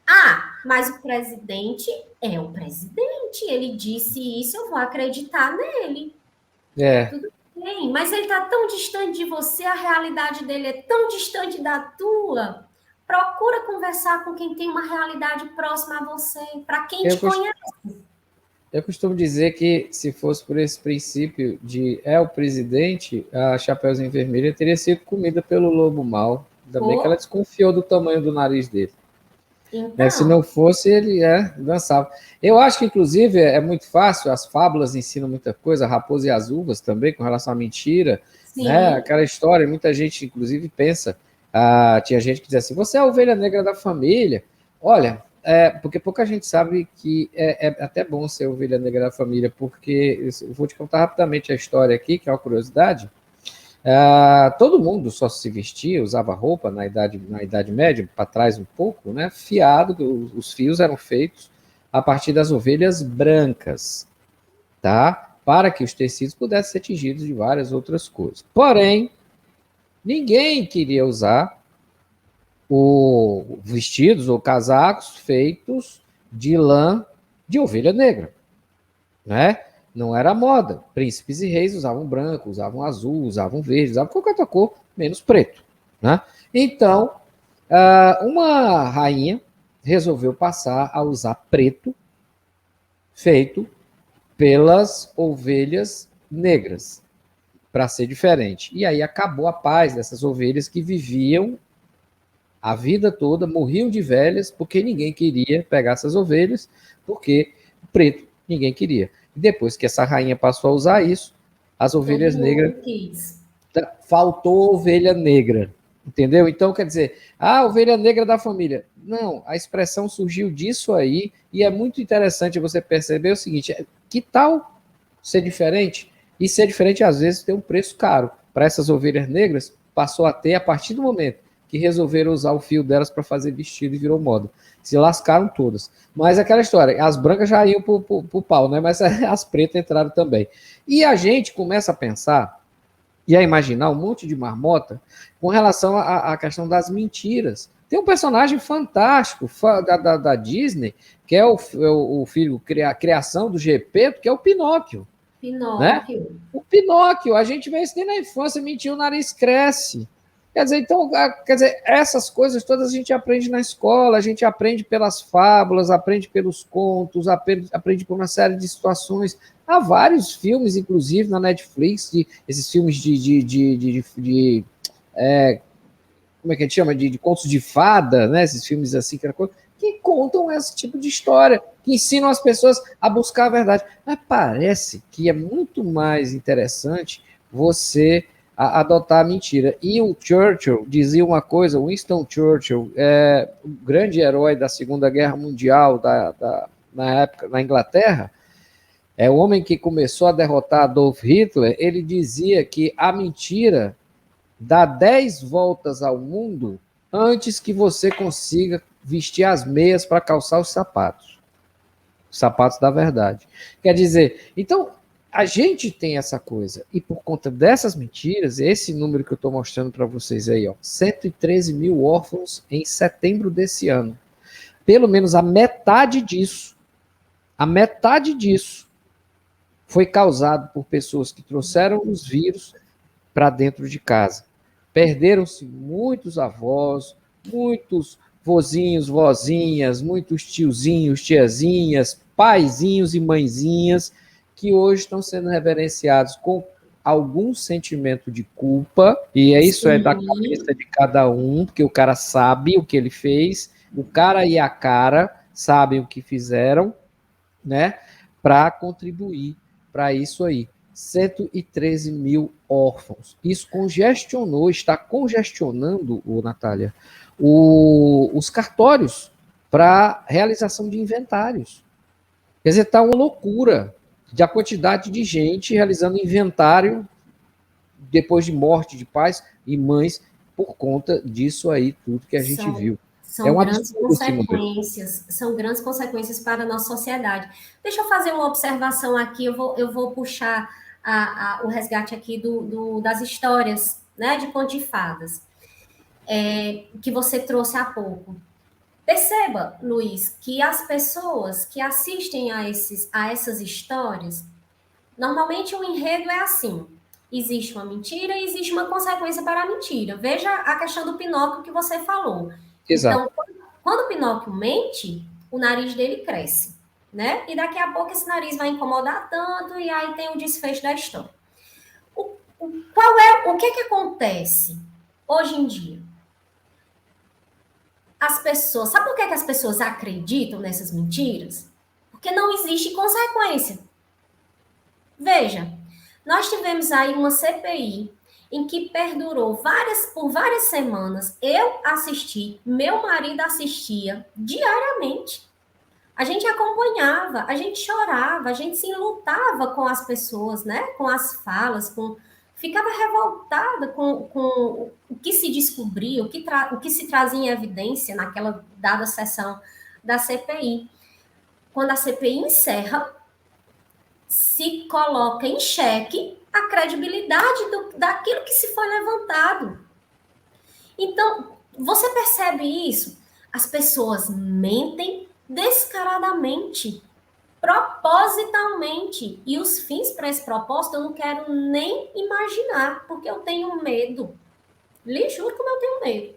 G: ah, mas o presidente é o presidente, ele disse isso, eu vou acreditar nele. Tudo bem, mas ele está tão distante de você, a realidade dele é tão distante da tua. Procura conversar com quem tem uma realidade próxima a você, para quem te conhece.
F: Eu costumo dizer que se fosse por esse princípio de o presidente, a Chapeuzinho Vermelha teria sido comida pelo lobo mau. Ainda bem que ela desconfiou do tamanho do nariz dele. Então... Se não fosse, ele dançava. Eu acho que, inclusive, é muito fácil, as fábulas ensinam muita coisa, a Raposa e as Uvas também, com relação à mentira. Né? Aquela história, muita gente, inclusive, pensa, tinha gente que dizia assim, você é a ovelha negra da família. Olha... porque pouca gente sabe que é até bom ser ovelha negra da família, porque eu vou te contar rapidamente a história aqui, que é uma curiosidade. Todo mundo só se vestia, usava roupa na Idade Média, para trás um pouco, né? Fiado, os fios eram feitos a partir das ovelhas brancas, tá? Para que os tecidos pudessem ser tingidos de várias outras cores. Porém, ninguém queria usar vestidos ou casacos feitos de lã de ovelha negra, né? Não era moda. Príncipes e reis usavam branco, usavam azul, usavam verde, usavam qualquer outra cor, menos preto, né? Então, uma rainha resolveu passar a usar preto feito pelas ovelhas negras, para ser diferente. E aí acabou a paz dessas ovelhas que viviam a vida toda, morriam de velhas, porque ninguém queria pegar essas ovelhas, porque o preto ninguém queria. E depois que essa rainha passou a usar isso, as ovelhas negras... Faltou ovelha negra, entendeu? Então, quer dizer, a ovelha negra da família. Não, a expressão surgiu disso aí, e é muito interessante você perceber o seguinte, que tal ser diferente? E ser diferente, às vezes, tem um preço caro. Para essas ovelhas negras, passou a ter, a partir do momento que resolveram usar o fio delas para fazer vestido e virou moda. Se lascaram todas. Mas aquela história, as brancas já iam pro pau, né? Mas as pretas entraram também. E a gente começa a pensar e a imaginar um monte de marmota com relação à questão das mentiras. Tem um personagem fantástico da Disney, que é o filho, a criação do Gepeto, que é o Pinóquio. Né? O Pinóquio, a gente vê isso desde na infância, mentir, o nariz cresce. Quer dizer, essas coisas todas a gente aprende na escola, a gente aprende pelas fábulas, aprende pelos contos, aprende por uma série de situações. Há vários filmes, inclusive, na Netflix, esses filmes como é que a gente chama? De contos de fada, né? Esses filmes assim, que contam esse tipo de história, que ensinam as pessoas a buscar a verdade. Mas parece que é muito mais interessante você adotar a mentira. E o Churchill dizia uma coisa, Winston Churchill, o grande herói da Segunda Guerra Mundial na época, na Inglaterra, é o homem que começou a derrotar Adolf Hitler. Ele dizia que a mentira dá 10 voltas ao mundo antes que você consiga vestir as meias para calçar os sapatos da verdade. Quer dizer, então, a gente tem essa coisa, e por conta dessas mentiras, esse número que eu estou mostrando para vocês aí, 113 mil órfãos em setembro desse ano. Pelo menos a metade disso foi causado por pessoas que trouxeram os vírus para dentro de casa. Perderam-se muitos avós, muitos vozinhos, vozinhas, muitos tiozinhos, tiazinhas, paizinhos e mãezinhas, que hoje estão sendo reverenciados com algum sentimento de culpa, e isso é da cabeça de cada um, porque o cara sabe o que ele fez, o cara e a cara, sabem o que fizeram, né, para contribuir para isso aí. 113 mil órfãos. Isso congestionou, está congestionando, Natália, os cartórios para realização de inventários. Quer dizer, está uma loucura de a quantidade de gente realizando inventário depois de morte de pais e mães por conta disso aí, tudo que a gente viu.
G: São grandes consequências, para a nossa sociedade. Deixa eu fazer uma observação aqui, eu vou puxar o resgate aqui das histórias, né, de conto de fadas, que você trouxe há pouco. Perceba, Luiz, que as pessoas que assistem a essas histórias, normalmente o enredo é assim: existe uma mentira e existe uma consequência para a mentira. Veja a questão do Pinóquio que você falou.
F: Exato.
G: Então, quando o Pinóquio mente, o nariz dele cresce, né? E daqui a pouco esse nariz vai incomodar tanto e aí tem o desfecho da história. O que acontece hoje em dia? As pessoas... Sabe por que as pessoas acreditam nessas mentiras? Porque não existe consequência. Veja, nós tivemos aí uma CPI em que perdurou por várias semanas. Eu assisti, meu marido assistia diariamente. A gente acompanhava, a gente chorava, a gente se enlutava com as pessoas, né? Com as falas, ficava revoltada com o que se descobria, o que se trazia em evidência naquela dada sessão da CPI. Quando a CPI encerra, se coloca em xeque a credibilidade daquilo que se foi levantado. Então, você percebe isso? As pessoas mentem descaradamente, propositalmente, e os fins para esse propósito eu não quero nem imaginar, porque eu tenho medo. Lhe juro como eu tenho medo.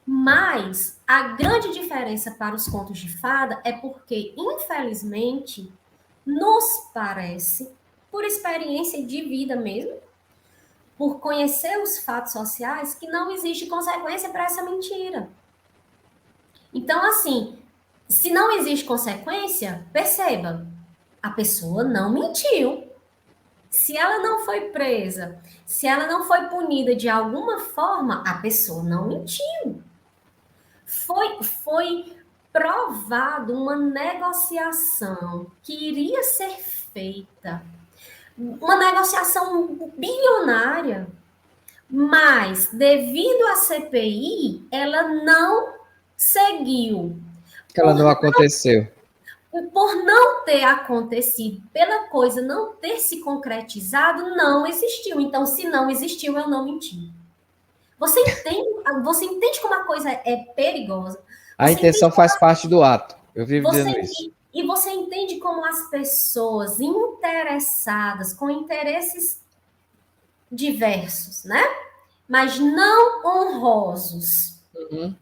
G: Mas a grande diferença para os contos de fada é porque, infelizmente, nos parece, por experiência de vida mesmo, por conhecer os fatos sociais, que não existe consequência para essa mentira. Então, assim, se não existe consequência, perceba, a pessoa não mentiu. Se ela não foi presa, se ela não foi punida de alguma forma, a pessoa não mentiu. Foi provado uma negociação que iria ser feita, uma negociação bilionária, mas devido à CPI, ela não seguiu.
F: Ela não aconteceu.
G: Por não ter acontecido, pela coisa não ter se concretizado, não existiu. Então, se não existiu, eu não menti. Você entende como a coisa é perigosa?
F: A intenção faz parte do ato. Eu vivo dizendo isso.
G: E você entende como as pessoas interessadas, com interesses diversos, né? Mas não honrosos.
F: Uhum.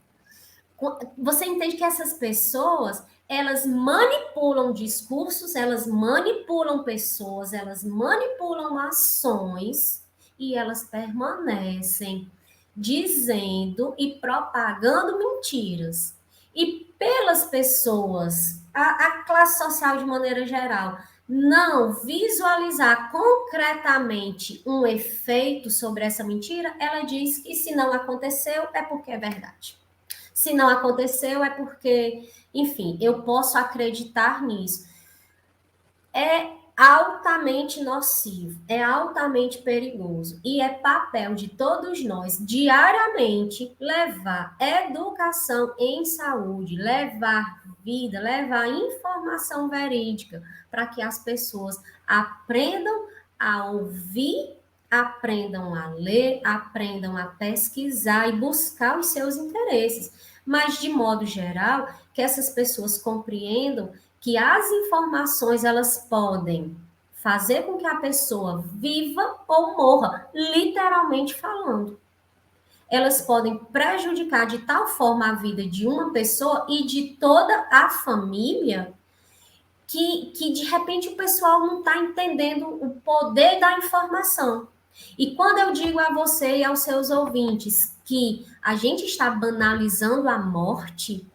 G: Você entende que essas pessoas, elas manipulam discursos, elas manipulam pessoas, elas manipulam ações e elas permanecem dizendo e propagando mentiras. E pelas pessoas, a classe social de maneira geral, não visualizar concretamente um efeito sobre essa mentira, ela diz que se não aconteceu é porque é verdade. Se não aconteceu é porque, enfim, eu posso acreditar nisso. É altamente nocivo, é altamente perigoso e é papel de todos nós diariamente levar educação em saúde, levar vida, levar informação verídica para que as pessoas aprendam a ouvir, aprendam a ler, aprendam a pesquisar e buscar os seus interesses. Mas, de modo geral, que essas pessoas compreendam que as informações, elas podem fazer com que a pessoa viva ou morra, literalmente falando. Elas podem prejudicar de tal forma a vida de uma pessoa e de toda a família que de repente o pessoal não está entendendo o poder da informação. E quando eu digo a você e aos seus ouvintes que a gente está banalizando a morte,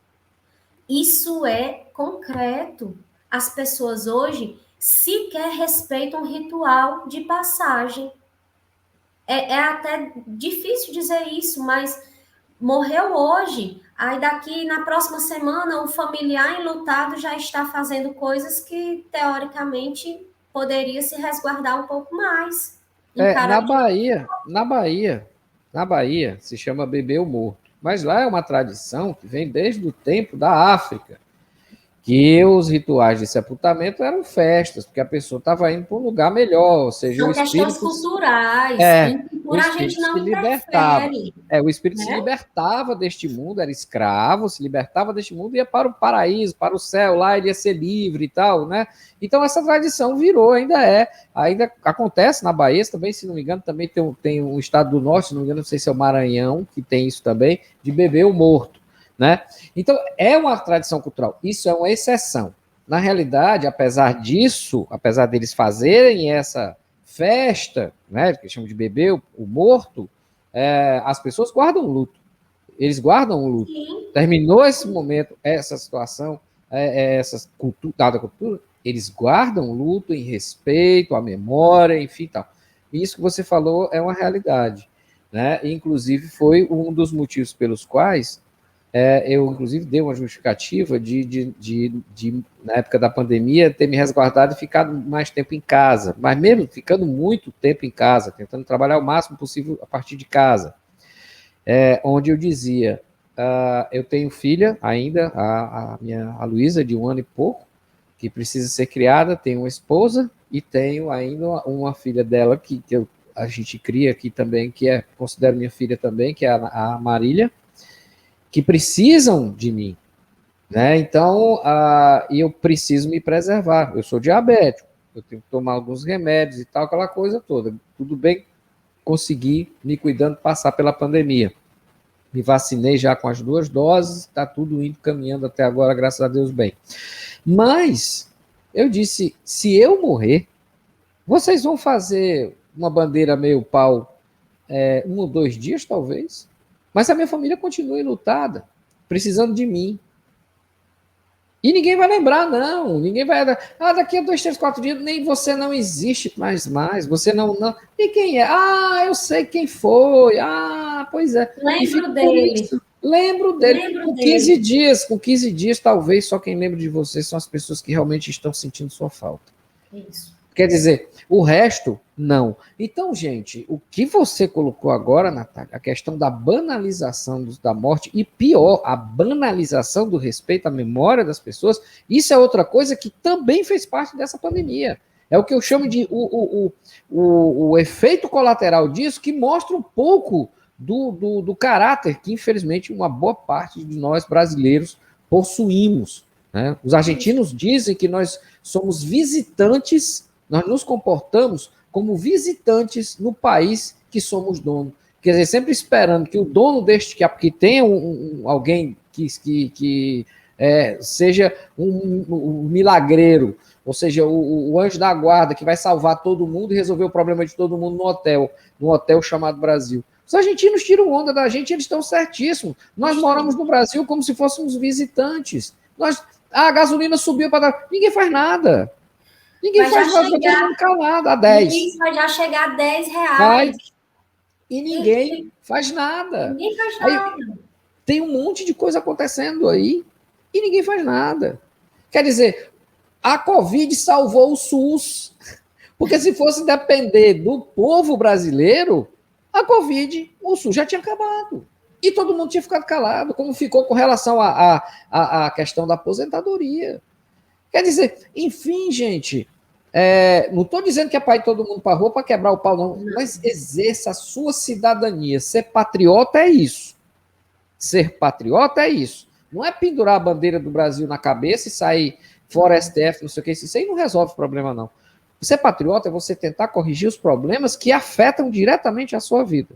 G: Isso é concreto. As pessoas hoje sequer respeitam o ritual de passagem. É até difícil dizer isso, mas morreu hoje, aí daqui na próxima semana o familiar enlutado já está fazendo coisas que, teoricamente, poderia se resguardar um pouco mais.
F: Na Bahia, se chama beber o morto. Mas lá é uma tradição que vem desde o tempo da África, que os rituais de sepultamento eram festas, porque a pessoa estava indo para um lugar melhor, ou seja,
G: São
F: o espírito...
G: questões culturais,
F: em
G: cultura a gente não
F: se libertava.
G: interfere.
F: O espírito se
G: né?
F: libertava deste mundo, era escravo, se libertava deste mundo e ia para o paraíso, para o céu, lá ele ia ser livre e tal, né? Então essa tradição virou, ainda acontece na Bahia também, se não me engano, também tem um estado do norte, se não me engano, não sei se é o Maranhão, que tem isso também, de beber o morto, né? Então é uma tradição cultural, isso é uma exceção. Na realidade, apesar disso, apesar deles fazerem essa festa, né, que chamam de beber o morto, as pessoas guardam luto. Eles guardam o luto.
G: Sim.
F: Terminou esse momento, essa situação, dada cultura, eles guardam o luto em respeito à memória, enfim, tal. Isso que você falou é uma realidade, né? Inclusive foi um dos motivos pelos quais eu, inclusive, dei uma justificativa de, na época da pandemia, ter me resguardado e ficado mais tempo em casa, mas mesmo ficando muito tempo em casa, tentando trabalhar o máximo possível a partir de casa, onde eu dizia, eu tenho filha ainda, a Luísa, de 1 ano e pouco, que precisa ser criada, tenho uma esposa e tenho ainda uma filha dela que a gente cria aqui também, que considero minha filha também, que é a Marília, que precisam de mim, né? Então, eu preciso me preservar. Eu sou diabético, eu tenho que tomar alguns remédios e tal, aquela coisa toda. Tudo bem, consegui, me cuidando, passar pela pandemia. Me vacinei já com as 2 doses, está tudo indo, caminhando até agora, graças a Deus, bem. Mas, eu disse, se eu morrer, vocês vão fazer uma bandeira meio pau 1 ou 2 dias, talvez, mas a minha família continua enlutada, precisando de mim. E ninguém vai lembrar, não. Ninguém vai... daqui a 2, 3, 4 dias, nem você não existe mais. Você não... E quem é? Eu sei quem foi. Pois é.
G: Lembro dele.
F: Lembro dele. Com 15 dias, talvez, só quem lembra de você são as pessoas que realmente estão sentindo sua falta.
G: Isso.
F: Quer dizer, o resto, não. Então, gente, o que você colocou agora, Natália, a questão da banalização da morte, e pior, a banalização do respeito à memória das pessoas, isso é outra coisa que também fez parte dessa pandemia. É o que eu chamo de o efeito colateral disso, que mostra um pouco do caráter que, infelizmente, uma boa parte de nós brasileiros possuímos, né? Os argentinos dizem que nós somos visitantes. Nós nos comportamos como visitantes no país que somos dono. Quer dizer, sempre esperando que o dono que tenha alguém que seja um milagreiro, ou seja, o anjo da guarda que vai salvar todo mundo e resolver o problema de todo mundo no hotel chamado Brasil. Os argentinos tiram onda da gente, eles estão certíssimos. Nós moramos no Brasil como se fôssemos visitantes. A gasolina subiu para... Ninguém faz nada. Ninguém faz nada, todo mundo calado, a 10.
G: Vai já chegar a R$10.
F: Vai. E ninguém faz nada.
G: Ninguém faz nada.
F: Aí, tem um monte de coisa acontecendo aí e ninguém faz nada. Quer dizer, a Covid salvou o SUS. Porque se fosse depender do povo brasileiro, a Covid, o SUS já tinha acabado. E todo mundo tinha ficado calado, como ficou com relação à questão da aposentadoria. Quer dizer, enfim, gente, não estou dizendo que é para ir todo mundo para a rua para quebrar o pau, não, mas exerça a sua cidadania. Ser patriota é isso. Ser patriota é isso. Não é pendurar a bandeira do Brasil na cabeça e sair fora STF, não sei o que, isso aí não resolve o problema, não. Ser patriota é você tentar corrigir os problemas que afetam diretamente a sua vida.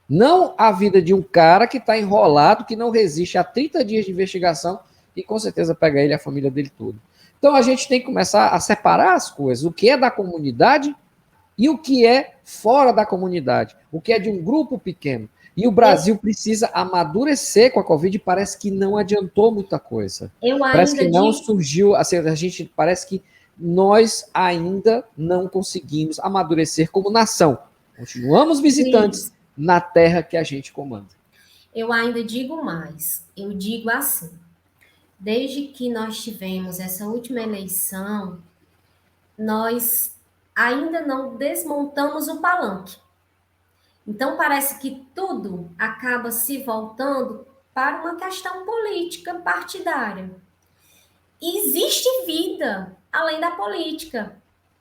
F: Não a vida de um cara que está enrolado, que não resiste a 30 dias de investigação e com certeza pega ele e a família dele toda. Então a gente tem que começar a separar as coisas, o que é da comunidade e o que é fora da comunidade, o que é de um grupo pequeno. E o Brasil precisa amadurecer com a Covid, parece que não adiantou muita coisa. Parece que não surgiu, assim, a gente parece que nós ainda não conseguimos amadurecer como nação. Continuamos visitantes na terra que a gente comanda.
G: Eu ainda digo mais, eu digo assim, desde que nós tivemos essa última eleição, nós ainda não desmontamos o palanque. Então, parece que tudo acaba se voltando para uma questão política partidária. Existe vida além da política.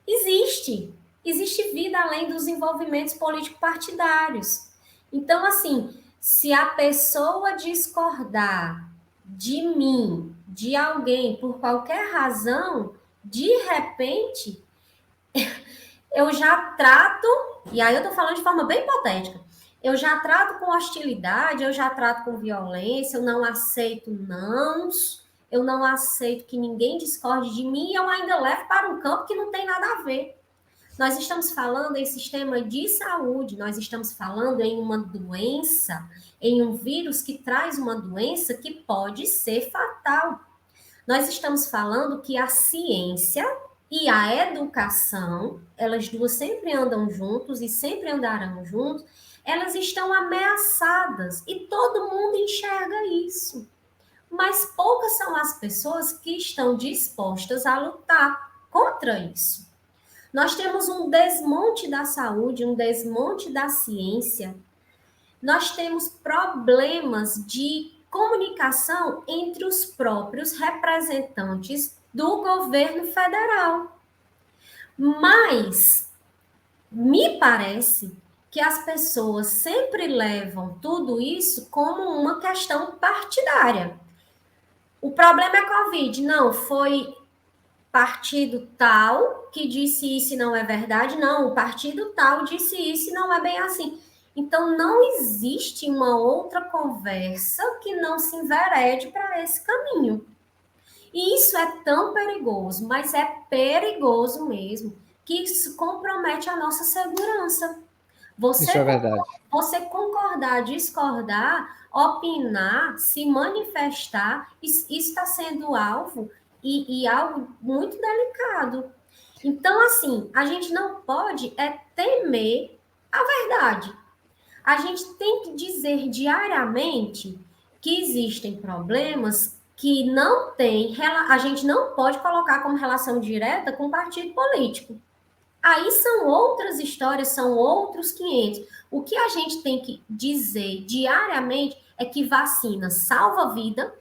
G: Existe. Existe vida além dos envolvimentos político-partidários. Então, assim, se a pessoa discordar de mim, de alguém, por qualquer razão, de repente, eu já trato, e aí eu tô falando de forma bem hipotética, eu já trato com hostilidade, eu já trato com violência, eu não aceito nãos, eu não aceito que ninguém discorde de mim, e eu ainda levo para um campo que não tem nada a ver. Nós estamos falando em sistema de saúde, nós estamos falando em uma doença, em um vírus que traz uma doença que pode ser fatal. Nós estamos falando que a ciência e a educação, elas duas sempre andam juntos e sempre andarão juntos, elas estão ameaçadas e todo mundo enxerga isso. Mas poucas são as pessoas que estão dispostas a lutar contra isso. Nós temos um desmonte da saúde, um desmonte da ciência. Nós temos problemas de comunicação entre os próprios representantes do governo federal. Mas me parece que as pessoas sempre levam tudo isso como uma questão partidária. O problema é Covid. Não, foi partido tal que disse isso e não é verdade. Não, o partido tal disse isso e não é bem assim. Então, não existe uma outra conversa que não se enverede para esse caminho. E isso é tão perigoso, mas é perigoso mesmo, que isso compromete a nossa segurança.
F: Isso é verdade.
G: Você concordar, discordar, opinar, se manifestar, isso está sendo alvo e algo muito delicado. Então, assim, a gente não pode temer a verdade. A gente tem que dizer diariamente que existem problemas que não tem, a gente não pode colocar como relação direta com o partido político. Aí são outras histórias, são outros 500. O que a gente tem que dizer diariamente é que vacina salva vida,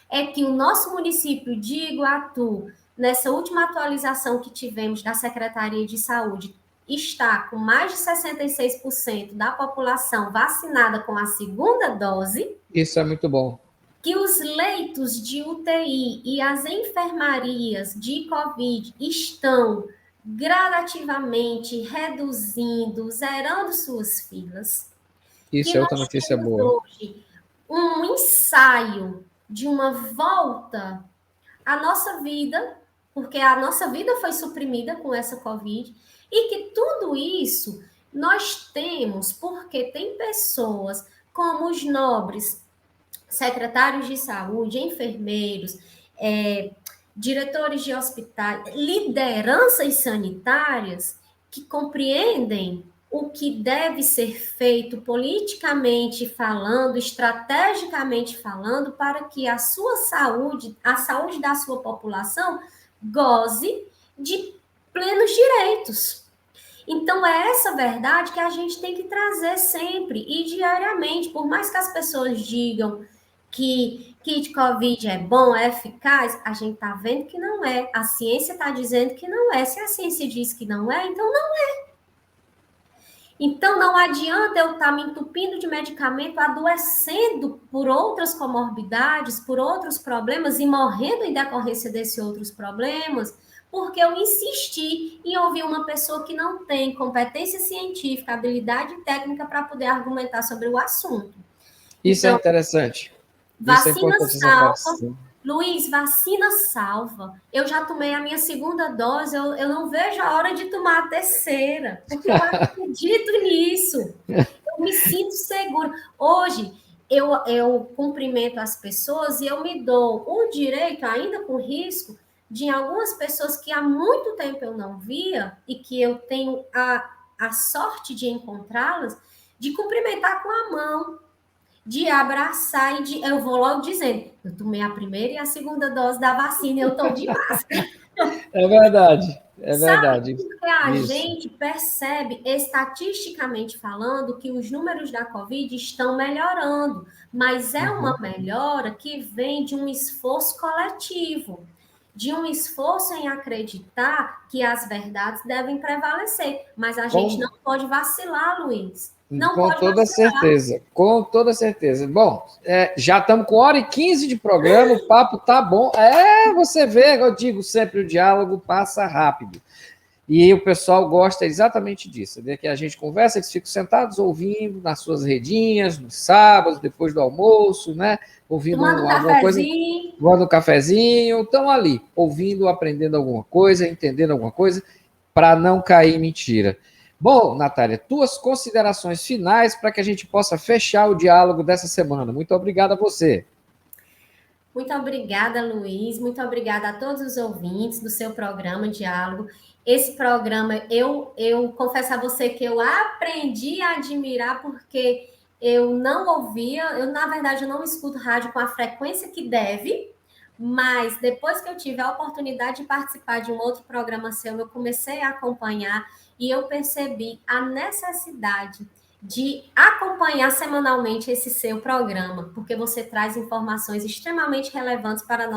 G: é que o nosso município de Iguatu, nessa última atualização que tivemos da Secretaria de Saúde, está com mais de 66% da população vacinada com a segunda dose.
F: Isso é muito bom.
G: Que os leitos de UTI e as enfermarias de Covid estão gradativamente reduzindo, zerando suas filas.
F: Isso é outra notícia boa.
G: Hoje, um ensaio de uma volta à nossa vida, porque a nossa vida foi suprimida com essa Covid, e que tudo isso nós temos porque tem pessoas como os nobres secretários de saúde, enfermeiros, diretores de hospitais, lideranças sanitárias que compreendem o que deve ser feito politicamente falando, estrategicamente falando, para que a sua saúde, a saúde da sua população, goze de plenos direitos. Então, é essa verdade que a gente tem que trazer sempre e diariamente, por mais que as pessoas digam que kit Covid é bom, é eficaz, a gente está vendo que não é. A ciência está dizendo que não é. Se a ciência diz que não é, então não é. Então, não adianta eu estar me entupindo de medicamento, adoecendo por outras comorbidades, por outros problemas e morrendo em decorrência desses outros problemas, porque eu insisti em ouvir uma pessoa que não tem competência científica, habilidade técnica para poder argumentar sobre o assunto.
F: Isso
G: então,
F: é interessante.
G: Vacina salva. Luiz, vacina salva. Eu já tomei a minha segunda dose, eu não vejo a hora de tomar a terceira, porque eu acredito nisso. Eu Eu me sinto segura. Hoje, eu cumprimento as pessoas e eu me dou o direito, ainda com risco, de algumas pessoas que há muito tempo eu não via e que eu tenho a sorte de encontrá-las, de cumprimentar com a mão, de abraçar eu vou logo dizendo, eu tomei a primeira e a segunda dose da vacina, eu estou de máscara.
F: É verdade, é verdade.
G: Sabe, porque a gente percebe, estatisticamente falando, que os números da Covid estão melhorando, mas é uma melhora que vem de um esforço coletivo, de um esforço em acreditar que as verdades devem prevalecer. Mas a gente não pode vacilar, Luiz. Não
F: com
G: pode
F: toda
G: vacilar.
F: certeza, com toda certeza. Bom, já estamos com 1h15 de programa, o papo tá bom. Você vê, eu digo sempre, o diálogo passa rápido. E o pessoal gosta exatamente disso, né? Que a gente conversa, eles ficam sentados ouvindo nas suas redinhas, nos sábados, depois do almoço, né? Ouvindo alguma coisa, tomando um cafezinho, estão ali, ouvindo, aprendendo alguma coisa, entendendo alguma coisa, para não cair em mentira. Bom, Natália, tuas considerações finais para que a gente possa fechar o diálogo dessa semana. Muito obrigado a você.
G: Muito obrigada, Luiz. Muito obrigada a todos os ouvintes do seu programa Diálogo. Esse programa, eu confesso a você que eu aprendi a admirar porque eu não ouvia, na verdade, eu não escuto rádio com a frequência que deve, mas depois que eu tive a oportunidade de participar de um outro programa seu, eu comecei a acompanhar e eu percebi a necessidade de acompanhar semanalmente esse seu programa, porque você traz informações extremamente relevantes para a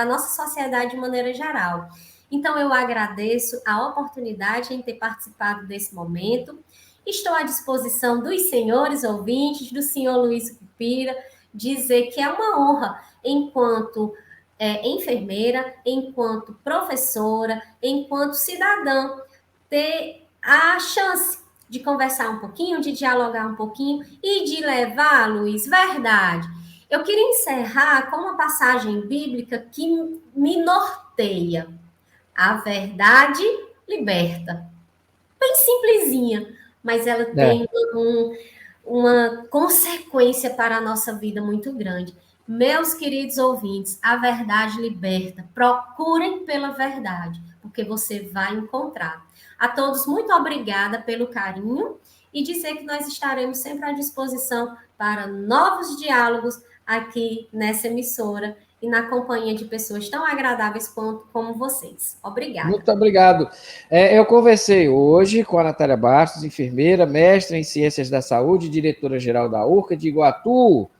G: nossa sociedade de maneira geral. Então, eu agradeço a oportunidade em ter participado desse momento. Estou à disposição dos senhores ouvintes, do senhor Luiz Cupira, dizer que é uma honra, enquanto enfermeira, enquanto professora, enquanto cidadã, ter a chance de conversar um pouquinho, de dialogar um pouquinho e de levar, Luiz, verdade. Eu queria encerrar com uma passagem bíblica que me norteia. A verdade liberta. Bem simplesinha, mas ela tem uma consequência para a nossa vida muito grande. Meus queridos ouvintes, a verdade liberta. Procurem pela verdade, porque você vai encontrar. A todos, muito obrigada pelo carinho e dizer que nós estaremos sempre à disposição para novos diálogos aqui nessa emissora e na companhia de pessoas tão agradáveis como vocês. Obrigada.
F: Muito obrigado. Eu conversei hoje com a Natália Bastos, enfermeira, mestra em Ciências da Saúde, diretora-geral da URCA de Iguatu.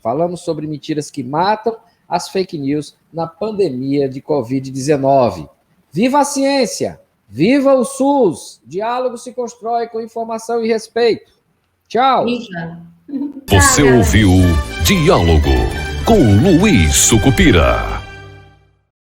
F: Falamos sobre mentiras que matam, as fake news na pandemia de Covid-19. Viva a ciência! Viva o SUS! Diálogo se constrói com informação e respeito. Tchau!
G: Viva.
A: Você ouviu Diálogo com Luiz Sucupira.